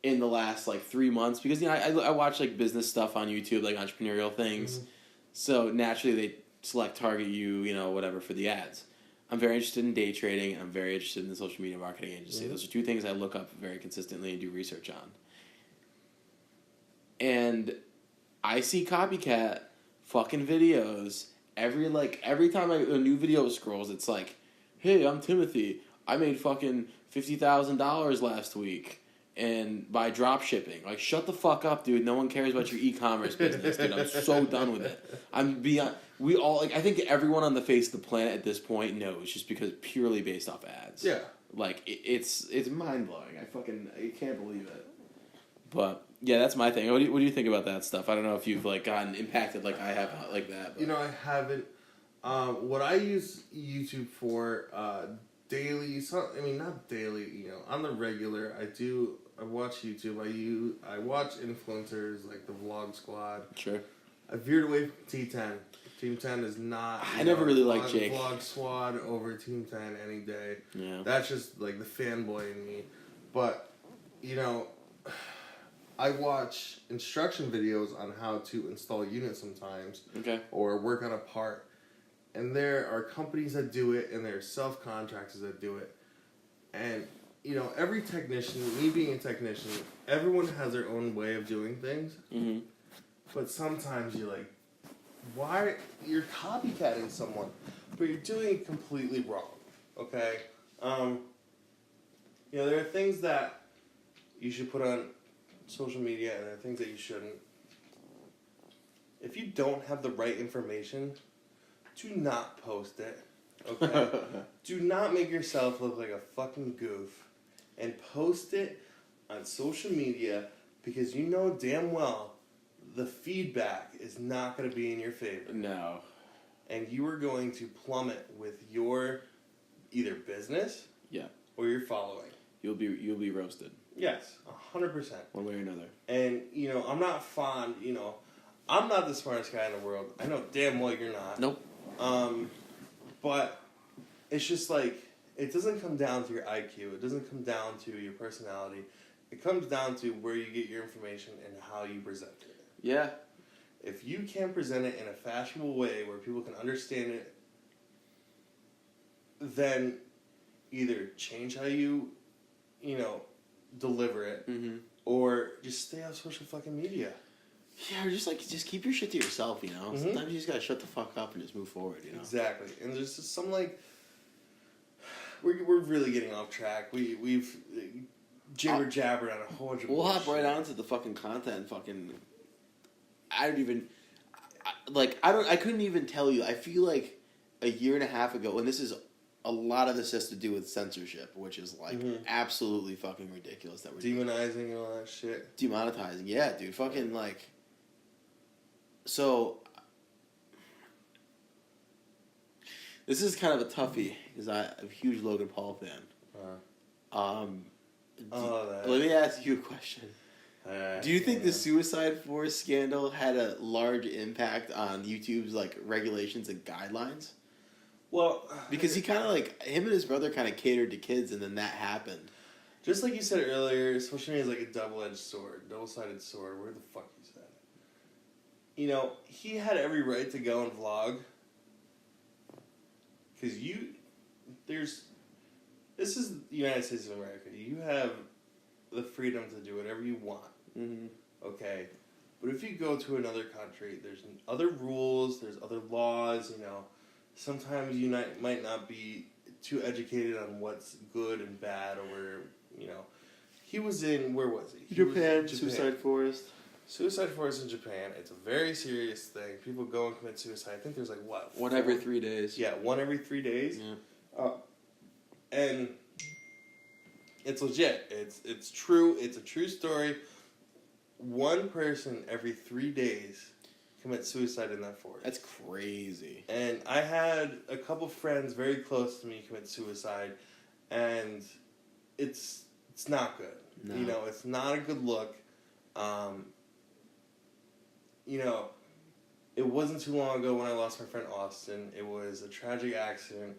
[SPEAKER 2] in the last, 3 months because, I watch, business stuff on YouTube, entrepreneurial things. Mm-hmm. So, naturally, they target you, whatever, for the ads. I'm very interested in day trading, and I'm very interested in the social media marketing agency. Mm-hmm. Those are two things I look up very consistently and do research on. And I see copycat fucking videos every time a new video scrolls, it's like, hey, I'm Timothy. I made fucking $50,000 last week. And by drop shipping. Shut the fuck up, dude. No one cares about your e-commerce business, dude. I'm so done with it. We all, I think everyone on the face of the planet at this point knows, just because purely based off ads. Yeah. It's mind-blowing. I can't believe it. But, yeah, that's my thing. What do you think about that stuff? I don't know if you've, gotten impacted like I have, like that. But.
[SPEAKER 1] I haven't. What I use YouTube for, daily, not daily, on the regular, I watch YouTube. I watch influencers like the Vlog Squad. Sure. I veered away from T10. Team 10 is not...
[SPEAKER 2] I never really liked Jake.
[SPEAKER 1] Vlog Squad over Team 10 any day. Yeah. That's just, the fanboy in me. But, I watch instruction videos on how to install units sometimes. Okay. Or work on a part. And there are companies that do it, and there are self-contractors that do it. And, every technician, me being a technician, everyone has their own way of doing things. Mm-hmm. But sometimes you're like, why? You're copycatting someone, but you're doing it completely wrong. Okay? There are things that you should put on social media, and there are things that you shouldn't. If you don't have the right information... do not post it, okay? Do not make yourself look like a fucking goof and post it on social media because you know damn well the feedback is not going to be in your favor. No. And you are going to plummet with your either business or your following.
[SPEAKER 2] You'll be roasted.
[SPEAKER 1] Yes, 100%.
[SPEAKER 2] One way or another.
[SPEAKER 1] And, I'm not fond, I'm not the smartest guy in the world. I know damn well you're not. Nope. But it's just it doesn't come down to your IQ. It doesn't come down to your personality. It comes down to where you get your information and how you present it. Yeah. If you can present it in a fashionable way where people can understand it, then either change how you, deliver it, or just stay off social fucking media.
[SPEAKER 2] Yeah, or just keep your shit to yourself, Mm-hmm. Sometimes you just gotta shut the fuck up and just move forward,
[SPEAKER 1] Exactly. And there's just some, we're really getting off track. We've jabbered on a whole bunch of
[SPEAKER 2] We'll hop right on to the fucking content, I couldn't even tell you. I feel like a year and a half ago, and a lot of this has to do with censorship, which is, absolutely fucking ridiculous that we're
[SPEAKER 1] demonizing and all that shit.
[SPEAKER 2] Demonetizing, yeah, dude. Fucking, So, This is kind of a toughie because I'm a huge Logan Paul fan. Let me ask you a question. Do you think the Suicide Forest scandal had a large impact on YouTube's like regulations and guidelines?
[SPEAKER 1] Well,
[SPEAKER 2] because he kind of like him and his brother kind of catered to kids, and then that happened.
[SPEAKER 1] Just like you said earlier, social media is like a double-edged sword, double-sided sword. Where the fuck you said it? You know, he had every right to go and vlog. Because this is the United States of America. You have the freedom to do whatever you want.
[SPEAKER 2] Mm-hmm.
[SPEAKER 1] Okay? But if you go to another country, there's other rules, there's other laws, you know. Sometimes you might not be too educated on what's good and bad, or, you know. He was in, where was he?
[SPEAKER 2] Japan. Suicide Forest.
[SPEAKER 1] Suicide Forest in Japan. It's a very serious thing. People go and commit suicide. I think there's like, what?
[SPEAKER 2] One every 3 days.
[SPEAKER 1] Yeah, one every 3 days.
[SPEAKER 2] Yeah.
[SPEAKER 1] And it's legit. It's true. It's a true story. One person every 3 days commits suicide in that forest.
[SPEAKER 2] That's crazy.
[SPEAKER 1] And I had a couple friends very close to me commit suicide, and it's not good.
[SPEAKER 2] No.
[SPEAKER 1] You know, it's not a good look. You know, it wasn't too long ago when I lost my friend Austin. It was a tragic accident.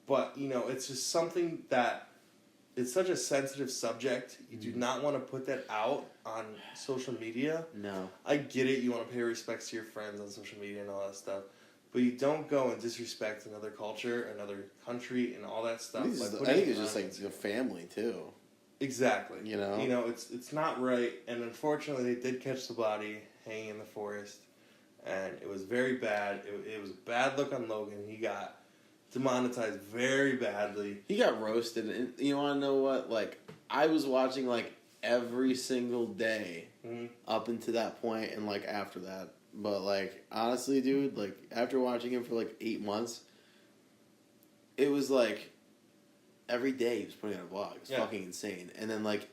[SPEAKER 1] But, you know, it's just something that it's such a sensitive subject. You do not want to put that out on social media.
[SPEAKER 2] No.
[SPEAKER 1] I get it. You want to pay respects to your friends on social media and all that stuff. But you don't go and disrespect another culture, another country, and all that stuff.
[SPEAKER 2] I think it's just like your family, too.
[SPEAKER 1] Exactly.
[SPEAKER 2] You know?
[SPEAKER 1] You know, it's not right. And unfortunately, they did catch the body hanging in the forest. And it was very bad. It was a bad look on Logan. He got demonetized very badly.
[SPEAKER 2] He got roasted. And you want to know what? Like, I was watching, like, every single day up until that point and, like, after that. But, like, honestly, dude, like, after watching him for, like, 8 months, it was, like, every day he was putting out a vlog. It was fucking insane. And then, like,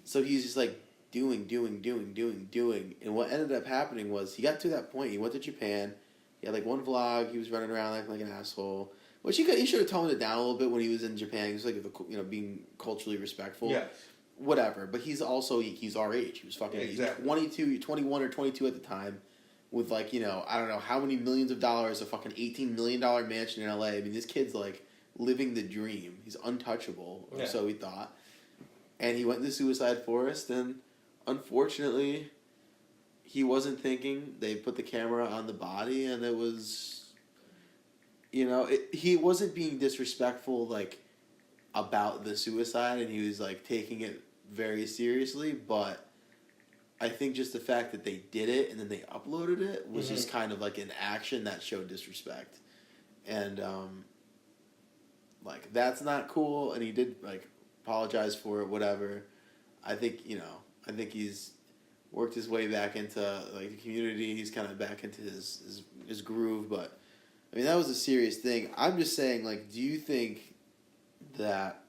[SPEAKER 2] so he's just, like, doing. And what ended up happening was he got to that point. He went to Japan. He had, like, one vlog. He was running around like an asshole. Which he should have toned it down a little bit when he was in Japan. He was, like, you know, being culturally respectful.
[SPEAKER 1] Yes.
[SPEAKER 2] Whatever. But he's also, he's our age. He was fucking 21 or 22 at the time. With, like, you know, I don't know how many millions of dollars, a fucking $18 million mansion in LA. I mean, this kid's, like, living the dream. He's untouchable, or so he thought. And he went to Suicide Forest, and unfortunately, he wasn't thinking. They put the camera on the body, and it was, you know, he wasn't being disrespectful, like, about the suicide, and he was, like, taking it very seriously, but I think just the fact that they did it and then they uploaded it was just kind of like an action that showed disrespect. And, like, that's not cool, and he did, like, apologize for it, whatever. I think, you know, he's worked his way back into, like, the community. He's kind of back into his groove, but, I mean, that was a serious thing. I'm just saying, like, do you think that,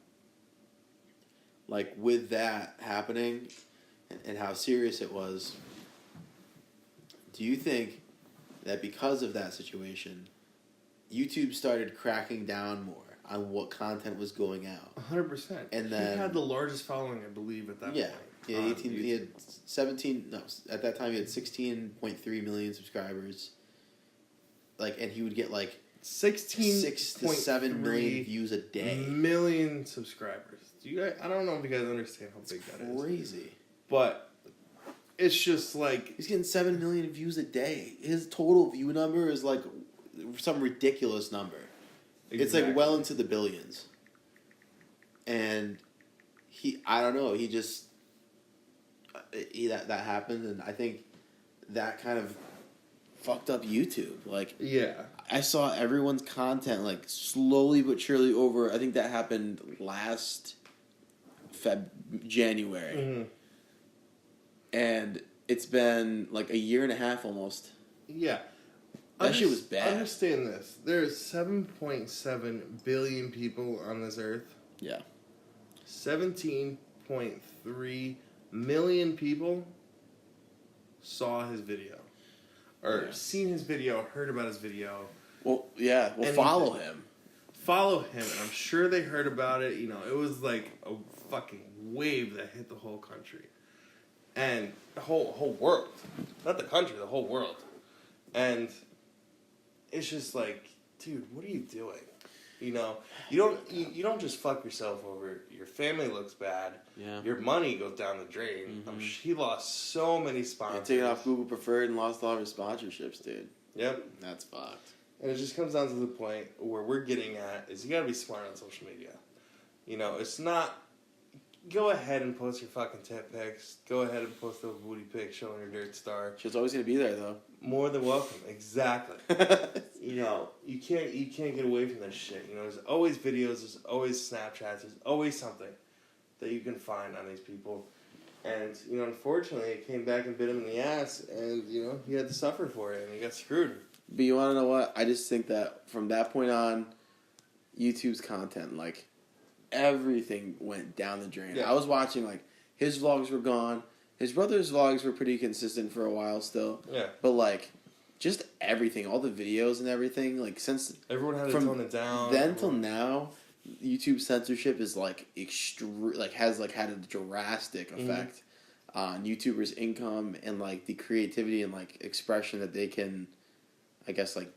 [SPEAKER 2] like, with that happening and how serious it was, do you think that because of that situation, YouTube started cracking down more on what content was going out?
[SPEAKER 1] 100%.
[SPEAKER 2] And then
[SPEAKER 1] he had the largest following, I believe, at that point.
[SPEAKER 2] Yeah, he had 17. No, at that time he had 16.3 million subscribers. Like, and he would get like 6 to 7 million views a day.
[SPEAKER 1] Million subscribers. Do you guys? I don't know if you guys understand how big that is.
[SPEAKER 2] Crazy. But
[SPEAKER 1] it's just like
[SPEAKER 2] he's getting 7 million views a day. His total view number is like some ridiculous number. Exactly. It's like well into the billions. And I don't know, that happened, and I think that kind of fucked up YouTube. Like, yeah, I saw everyone's content like slowly but surely over. I think that happened last January. And it's been like a year and a half almost. Yeah. That shit was bad.
[SPEAKER 1] Understand this. There's 7.7 billion people on this earth. Yeah. 17.3 million people saw his video. Or seen his video, heard about his video.
[SPEAKER 2] Well, yeah. Well, follow him.
[SPEAKER 1] Follow him, and I'm sure they heard about it. You know, it was like a fucking wave that hit the whole country. And the whole world. Not the country, the whole world. And it's just like, dude, what are you doing? You know, you don't just fuck yourself over. Your family looks bad.
[SPEAKER 2] Yeah.
[SPEAKER 1] Your money goes down the drain.
[SPEAKER 2] Mm-hmm.
[SPEAKER 1] He lost so many sponsors.
[SPEAKER 2] Taking off Google Preferred and lost all of his sponsorships, dude.
[SPEAKER 1] Yep.
[SPEAKER 2] That's fucked.
[SPEAKER 1] And it just comes down to the point where we're getting at is you gotta be smart on social media. You know, it's not go ahead and post your fucking tit pics. Go ahead and post those booty pics showing your dirt star.
[SPEAKER 2] She's always gonna be there though.
[SPEAKER 1] More than welcome. Exactly. You know, you can't get away from this shit. You know, there's always videos, there's always Snapchats, there's always something that you can find on these people. And, you know, unfortunately it came back and bit him in the ass and, you know, he had to suffer for it and he got screwed.
[SPEAKER 2] But you wanna know what? I just think that from that point on, YouTube's content, like, everything went down the drain.
[SPEAKER 1] Yeah.
[SPEAKER 2] I was watching, like, his vlogs were gone. His brother's vlogs were pretty consistent for a while still.
[SPEAKER 1] Yeah.
[SPEAKER 2] But, like, just everything, all the videos and everything, like, since...
[SPEAKER 1] Everyone had to tone it down.
[SPEAKER 2] Then till now, YouTube censorship is, like, has, like, had a drastic effect on YouTubers' income and, like, the creativity and, like, expression that they can, I guess, like,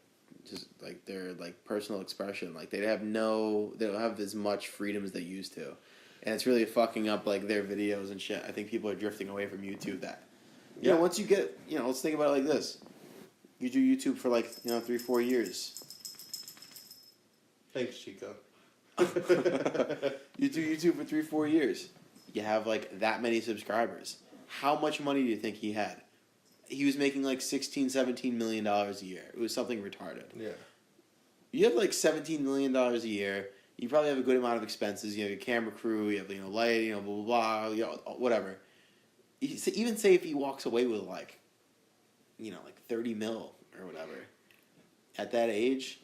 [SPEAKER 2] just like their like personal expression, like they don't have as much freedom as they used to, and it's really fucking up like their videos and shit. I think people are drifting away from YouTube. That you know, once you get, you know, let's think about it like this: you do YouTube for like 3-4 years.
[SPEAKER 1] Thanks, Chico.
[SPEAKER 2] You do YouTube for 3-4 years. You have like that many subscribers. How much money do you think he had? He was making like $16-17 million a year. It was something retarded.
[SPEAKER 1] Yeah.
[SPEAKER 2] You have like $17 million a year. You probably have a good amount of expenses. You have a camera crew. You have light. Blah blah blah. Whatever. Even say if he walks away with like 30 mil or whatever. At that age,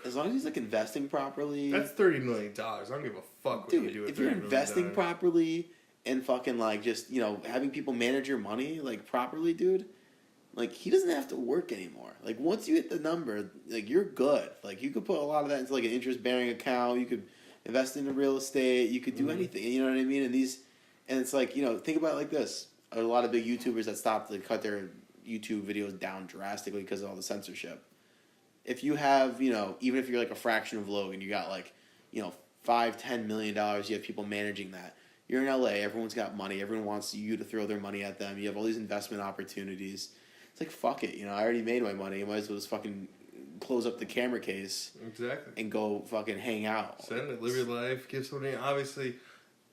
[SPEAKER 2] as long as he's like investing properly.
[SPEAKER 1] That's $30 million. I don't give a fuck what you do with $30 million.
[SPEAKER 2] If you're investing properly. And fucking, like, just, having people manage your money, like, properly, dude. Like, he doesn't have to work anymore. Like, once you hit the number, like, you're good. Like, you could put a lot of that into, like, an interest-bearing account. You could invest into real estate. You could do anything. You know what I mean? And it's like, think about it like this. A lot of big YouTubers that stopped to cut their YouTube videos down drastically because of all the censorship. If you have, even if you're, like, a fraction of Logan, you got, like, $5-10 million, you have people managing that. You're in LA, everyone's got money, everyone wants you to throw their money at them, you have all these investment opportunities. It's like, fuck it, I already made my money, I might as well just fucking close up the camera case.
[SPEAKER 1] Exactly.
[SPEAKER 2] And go fucking hang out.
[SPEAKER 1] Send it, live your life, give somebody, obviously,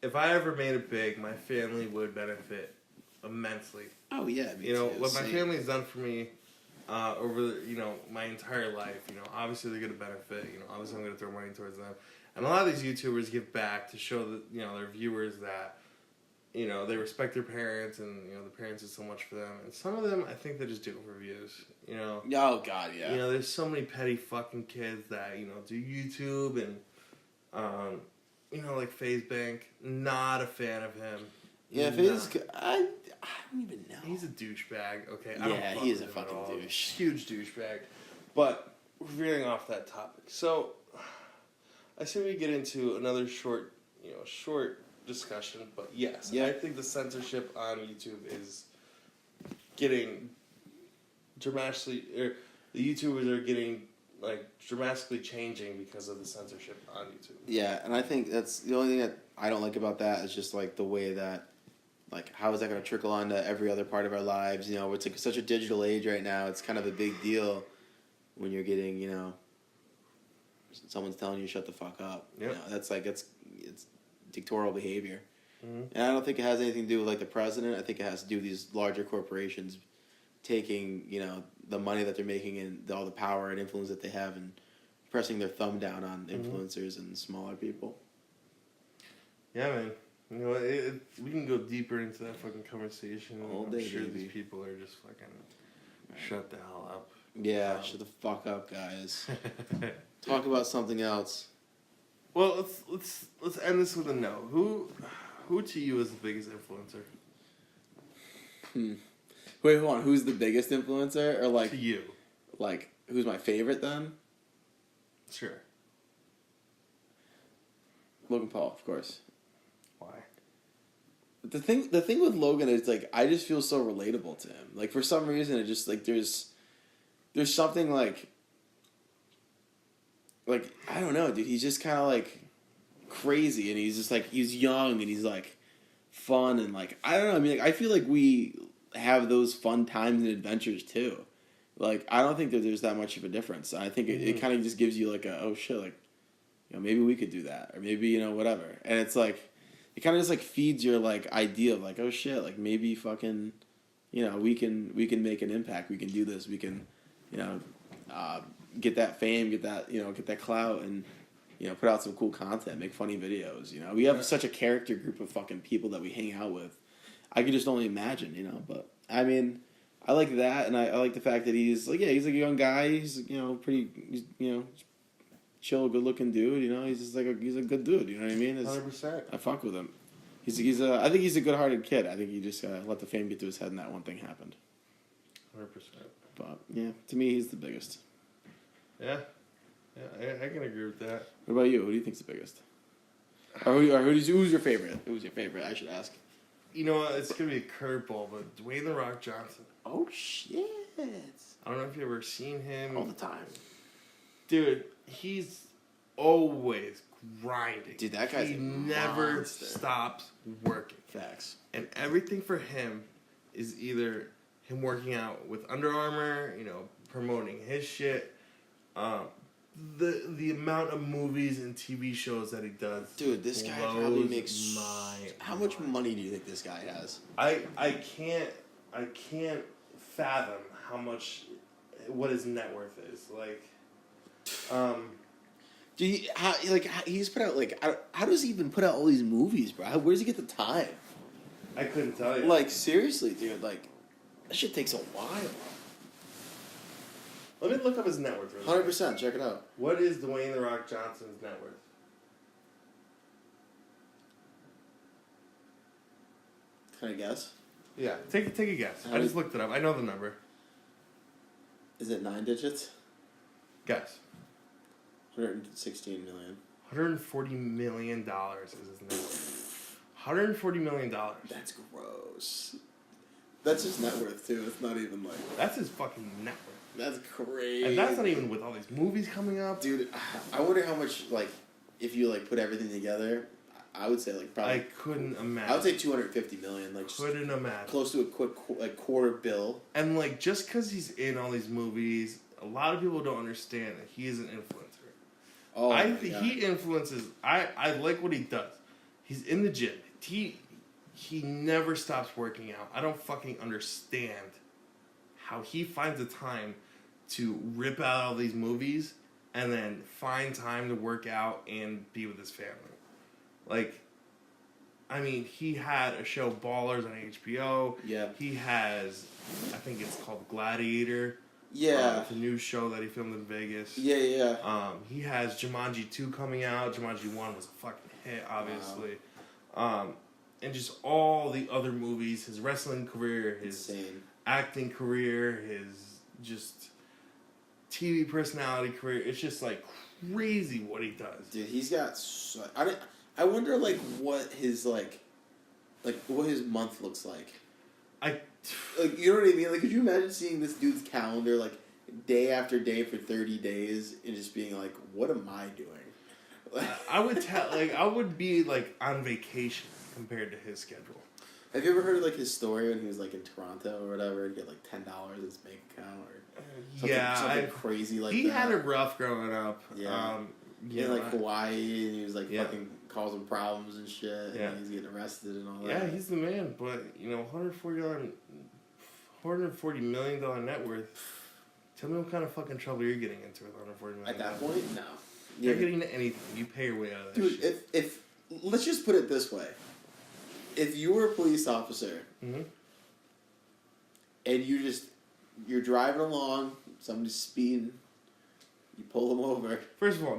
[SPEAKER 1] if I ever made it big, my family would benefit immensely.
[SPEAKER 2] Oh yeah,
[SPEAKER 1] what my family's done for me over, my entire life, obviously they're going to benefit, obviously I'm going to throw money towards them. And a lot of these YouTubers give back to show that, their viewers that, they respect their parents and, the parents do so much for them. And some of them, I think they just do it for views, Oh,
[SPEAKER 2] God, yeah.
[SPEAKER 1] There's so many petty fucking kids that, do YouTube and, like FaZe Bank. Not a fan of him.
[SPEAKER 2] Yeah, FaZe, I don't even know.
[SPEAKER 1] He's a douchebag, okay?
[SPEAKER 2] Yeah, he is a fucking douche.
[SPEAKER 1] Huge douchebag. But, we're veering off that topic. So... I say we get into another short discussion, but yes, I think the censorship on YouTube is getting dramatically, the YouTubers are getting, like, dramatically changing because of the censorship on YouTube.
[SPEAKER 2] Yeah, and I think that's the only thing that I don't like about that is just, like, the way that, like, how is that going to trickle on to every other part of our lives? It's like such a digital age right now. It's kind of a big deal when you're getting, someone's telling you shut the fuck up.
[SPEAKER 1] Yep.
[SPEAKER 2] That's like it's dictatorial behavior.
[SPEAKER 1] Mm-hmm.
[SPEAKER 2] And I don't think it has anything to do with like the president. I think it has to do with these larger corporations taking, the money that they're making and all the power and influence that they have and pressing their thumb down on influencers and smaller people.
[SPEAKER 1] Yeah, man. We can go deeper into that fucking conversation.
[SPEAKER 2] All day,
[SPEAKER 1] I'm sure
[SPEAKER 2] baby.
[SPEAKER 1] these people are just fucking shut the hell up.
[SPEAKER 2] Yeah, shut the fuck up, guys. Talk about something else.
[SPEAKER 1] Well, let's end this with a no. Who to you is the biggest influencer?
[SPEAKER 2] Wait, hold on. Who's the biggest influencer, or like
[SPEAKER 1] to you?
[SPEAKER 2] Like, who's my favorite then?
[SPEAKER 1] Sure.
[SPEAKER 2] Logan Paul, of course.
[SPEAKER 1] Why?
[SPEAKER 2] The thing with Logan is like I just feel so relatable to him. Like for some reason, it just like there's something like I don't know, dude. He's just kind of like crazy, and he's just like he's young and he's like fun and like I don't know. I mean, like, I feel like we have those fun times and adventures too. Like I don't think that there's that much of a difference. I think it kind of just gives you like a oh shit, like you know maybe we could do that or maybe you know whatever, and it's like. It kind of just like feeds your like idea of like oh shit like maybe fucking you know we can make an impact, we can do this, we can you know get that fame, get that clout, and you know put out some cool content, make funny videos. You know we have such a character group of fucking people that we hang out with. I could just only imagine, you know. But I mean, I like that, and I like the fact that he's like he's like a young guy. He's you know pretty you know. Chill, good looking dude. You know, he's just like he's a good dude. You know what I mean?
[SPEAKER 1] 100%.
[SPEAKER 2] I fuck with him. I think he's a good hearted kid. I think he just let the fame get to his head, and that one thing happened.
[SPEAKER 1] 100%.
[SPEAKER 2] But yeah, to me, he's the biggest.
[SPEAKER 1] Yeah, I can agree with that.
[SPEAKER 2] What about you? Who do you think's the biggest? Who's your favorite? Who's your favorite? I should ask.
[SPEAKER 1] You know what? It's gonna be a curveball, but Dwayne The Rock Johnson.
[SPEAKER 2] Oh shit!
[SPEAKER 1] I don't know if you ever seen him
[SPEAKER 2] all the time.
[SPEAKER 1] Dude, he's always grinding.
[SPEAKER 2] Dude, that guy's
[SPEAKER 1] he
[SPEAKER 2] a
[SPEAKER 1] never
[SPEAKER 2] monster.
[SPEAKER 1] Stops working.
[SPEAKER 2] Facts.
[SPEAKER 1] And everything for him is either him working out with Under Armour, you know, promoting his shit, the amount of movies and TV shows that he does.
[SPEAKER 2] Dude, this guy probably makes how much money do you think this guy has?
[SPEAKER 1] I can't fathom what his net worth is. Like
[SPEAKER 2] he's put out how does he even put out all these movies, bro? Where does he get the time?
[SPEAKER 1] I couldn't tell you.
[SPEAKER 2] Like seriously, dude, like that shit takes a while.
[SPEAKER 1] Let me look up his net worth.
[SPEAKER 2] 100%, check it out.
[SPEAKER 1] What is Dwayne The Rock Johnson's net worth?
[SPEAKER 2] Can I guess?
[SPEAKER 1] Yeah, take a guess. I just looked it up. I know the number.
[SPEAKER 2] Is it 9 digits?
[SPEAKER 1] Guess.
[SPEAKER 2] 116 million.
[SPEAKER 1] $140 million is his net worth. $140 million.
[SPEAKER 2] That's gross. That's his net worth too. It's not even like.
[SPEAKER 1] That's his fucking net worth.
[SPEAKER 2] That's crazy.
[SPEAKER 1] And that's not even with all these movies coming up.
[SPEAKER 2] Dude, I wonder how much if you put everything together. I would say probably.
[SPEAKER 1] I couldn't imagine.
[SPEAKER 2] I would say 250 million.
[SPEAKER 1] Couldn't imagine.
[SPEAKER 2] Close to a quick quarter bill.
[SPEAKER 1] And just because he's in all these movies, a lot of people don't understand that he is an influencer.
[SPEAKER 2] Oh,
[SPEAKER 1] he influences. I like what he does. He's in the gym. He never stops working out. I don't fucking understand how he finds the time to rip out all these movies and then find time to work out and be with his family. I mean, he had a show Ballers on HBO.
[SPEAKER 2] Yeah.
[SPEAKER 1] He has, I think it's called Gladiator.
[SPEAKER 2] Yeah.
[SPEAKER 1] It's a new show that he filmed in Vegas.
[SPEAKER 2] Yeah.
[SPEAKER 1] He has Jumanji 2 coming out. Jumanji 1 was a fucking hit, obviously. Wow. And just all the other movies, his wrestling career, his acting career, his just TV personality career. It's just crazy what he does.
[SPEAKER 2] Dude, he's got I wonder what his what his month looks like. You know what I mean? Could you imagine seeing this dude's calendar day after day for 30 days and just being what am I doing?
[SPEAKER 1] I would be on vacation compared to his schedule.
[SPEAKER 2] Have you ever heard of his story when he was in Toronto or whatever and get $10 in his bank account or something crazy like
[SPEAKER 1] he
[SPEAKER 2] that? He had
[SPEAKER 1] it rough growing up.
[SPEAKER 2] Yeah. In Hawaii, and he was fucking causing problems and shit.
[SPEAKER 1] Yeah.
[SPEAKER 2] And he's getting arrested and all that.
[SPEAKER 1] Yeah, he's the man. But $140 million net worth. Tell me what kind of fucking trouble you're getting into with $140 million.
[SPEAKER 2] At that point, no.
[SPEAKER 1] You're getting into anything. You pay your way out of that
[SPEAKER 2] dude,
[SPEAKER 1] shit.
[SPEAKER 2] if let's just put it this way. If you were a police officer and you're driving along, somebody's speeding, you pull them over.
[SPEAKER 1] First of all,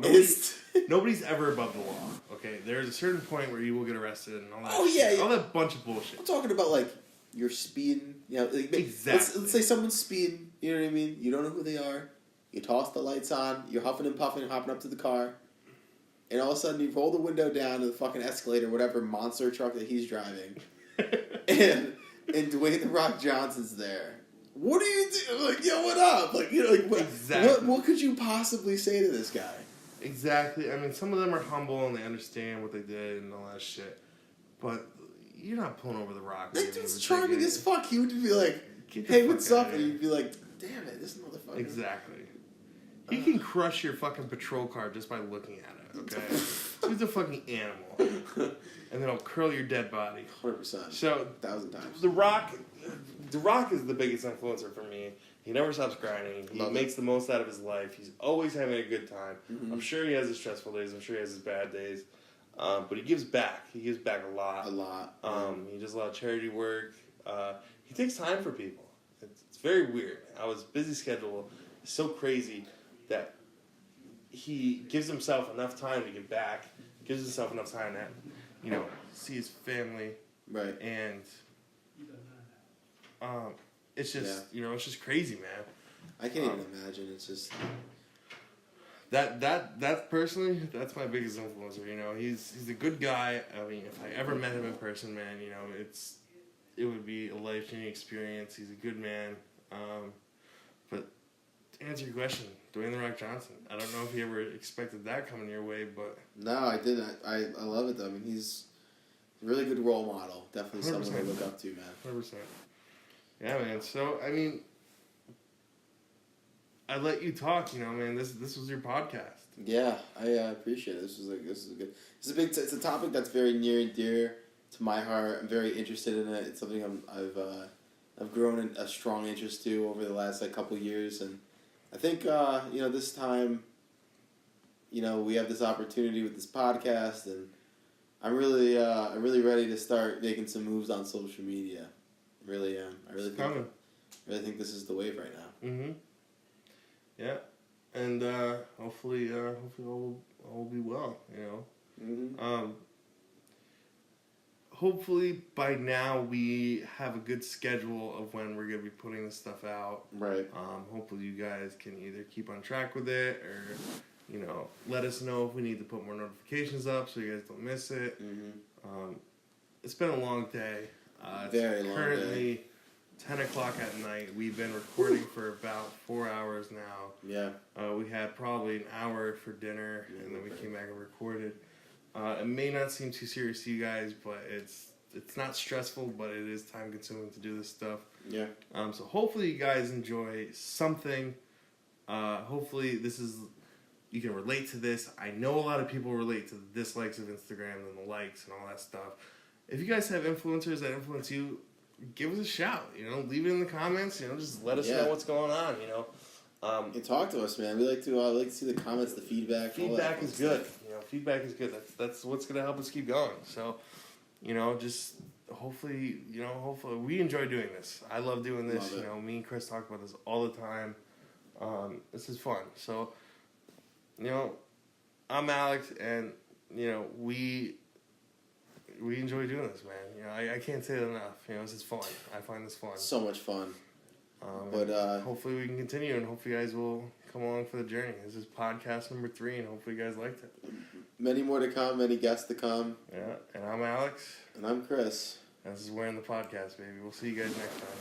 [SPEAKER 1] nobody's ever above the law. Okay, there's a certain point where you will get arrested and all that.
[SPEAKER 2] Oh
[SPEAKER 1] shit.
[SPEAKER 2] yeah,
[SPEAKER 1] all that bunch of bullshit.
[SPEAKER 2] I'm talking about you're speeding. You know,
[SPEAKER 1] exactly.
[SPEAKER 2] Let's say someone's speeding. You know what I mean? You don't know who they are. You toss the lights on. You're huffing and puffing, hopping up to the car. And all of a sudden, you roll the window down to the fucking escalator, whatever monster truck that he's driving. and Dwayne The Rock Johnson's there. What do you do? I'm like, yo, what up? Like, you know, like,
[SPEAKER 1] exactly.
[SPEAKER 2] what could you possibly say to this guy?
[SPEAKER 1] Exactly. I mean, some of them are humble and they understand what they did and all that shit. But you're not pulling over The Rock.
[SPEAKER 2] That dude's charming as fuck. He would be like, hey, what's up? And you'd be like, damn it, this motherfucker.
[SPEAKER 1] Exactly. He can crush your fucking patrol car just by looking at it, okay? He's a fucking animal. And then he'll curl your dead body.
[SPEAKER 2] 100%.
[SPEAKER 1] So,
[SPEAKER 2] 1,000 times.
[SPEAKER 1] The Rock is the biggest influencer for me. He never stops grinding. He makes the most out of his life. He's always having a good time. Mm-hmm. I'm sure he has his stressful days. I'm sure he has his bad days. But he gives back. He gives back a lot.
[SPEAKER 2] A lot.
[SPEAKER 1] He does a lot of charity work. He takes time for people. It's very weird. His busy schedule is so crazy that he gives himself enough time to give back. Gives himself enough time to, you know, see his family.
[SPEAKER 2] Right.
[SPEAKER 1] And it's just, you know, it's just crazy, man.
[SPEAKER 2] I can't even imagine. It's just
[SPEAKER 1] that personally, that's my biggest influencer. You know, he's a good guy. I mean, if I ever met him in person, man, you know, it would be a life-changing experience. He's a good man. But to answer your question, Dwayne The Rock Johnson. I don't know if you ever expected that coming your way, but
[SPEAKER 2] no, I didn't. I love it though. I mean, he's a really good role model. Definitely 100%. Someone to look up to, man.
[SPEAKER 1] 100%. Yeah, man. So I mean, I let you talk. You know, man. This was your podcast.
[SPEAKER 2] Yeah, I appreciate it. This is a big. It's a topic that's very near and dear to my heart. I'm very interested in it. It's something I've grown a strong interest to over the last couple years, and I think you know, this time, you know, we have this opportunity with this podcast, and I'm really ready to start making some moves on social media. I really am. I really think this is the wave right now.
[SPEAKER 1] Mm-hmm. Yeah, and hopefully all will be well. You know.
[SPEAKER 2] Mm-hmm.
[SPEAKER 1] Hopefully by now we have a good schedule of when we're gonna be putting this stuff out.
[SPEAKER 2] Right.
[SPEAKER 1] Hopefully you guys can either keep on track with it or, you know, let us know if we need to put more notifications up so you guys don't miss it.
[SPEAKER 2] Mm-hmm.
[SPEAKER 1] It's been a long day.
[SPEAKER 2] Very long day.
[SPEAKER 1] Currently 10 o'clock at night. We've been recording for about 4 hours now.
[SPEAKER 2] Yeah.
[SPEAKER 1] We had probably an hour for dinner, and then we came back and recorded. It may not seem too serious to you guys, but it's not stressful, but it is time consuming to do this stuff.
[SPEAKER 2] Yeah.
[SPEAKER 1] So hopefully you guys enjoy something. Hopefully you can relate to this. I know a lot of people relate to the dislikes of Instagram and the likes and all that stuff. If you guys have influencers that influence you, give us a shout. You know, leave it in the comments. You know, just let us know what's going on. You know.
[SPEAKER 2] And talk to us, man. We like to see the comments, the feedback.
[SPEAKER 1] Feedback is good. You know, feedback is good. That's what's gonna help us keep going. So, you know, just hopefully we enjoy doing this. I love doing this. You know, me and Chris talk about this all the time. This is fun. So, you know, I'm Alex, and you know we enjoy doing this, man. You know, I can't say it enough. You know, this is fun. I find this fun.
[SPEAKER 2] So much fun.
[SPEAKER 1] But hopefully we can continue, and hopefully you guys will come along for the journey. This is podcast number 3, and hopefully you guys liked it.
[SPEAKER 2] Many more to come, many guests to come.
[SPEAKER 1] Yeah, and I'm Alex.
[SPEAKER 2] And I'm Chris.
[SPEAKER 1] And this is Wearing the Podcast, baby. We'll see you guys next time.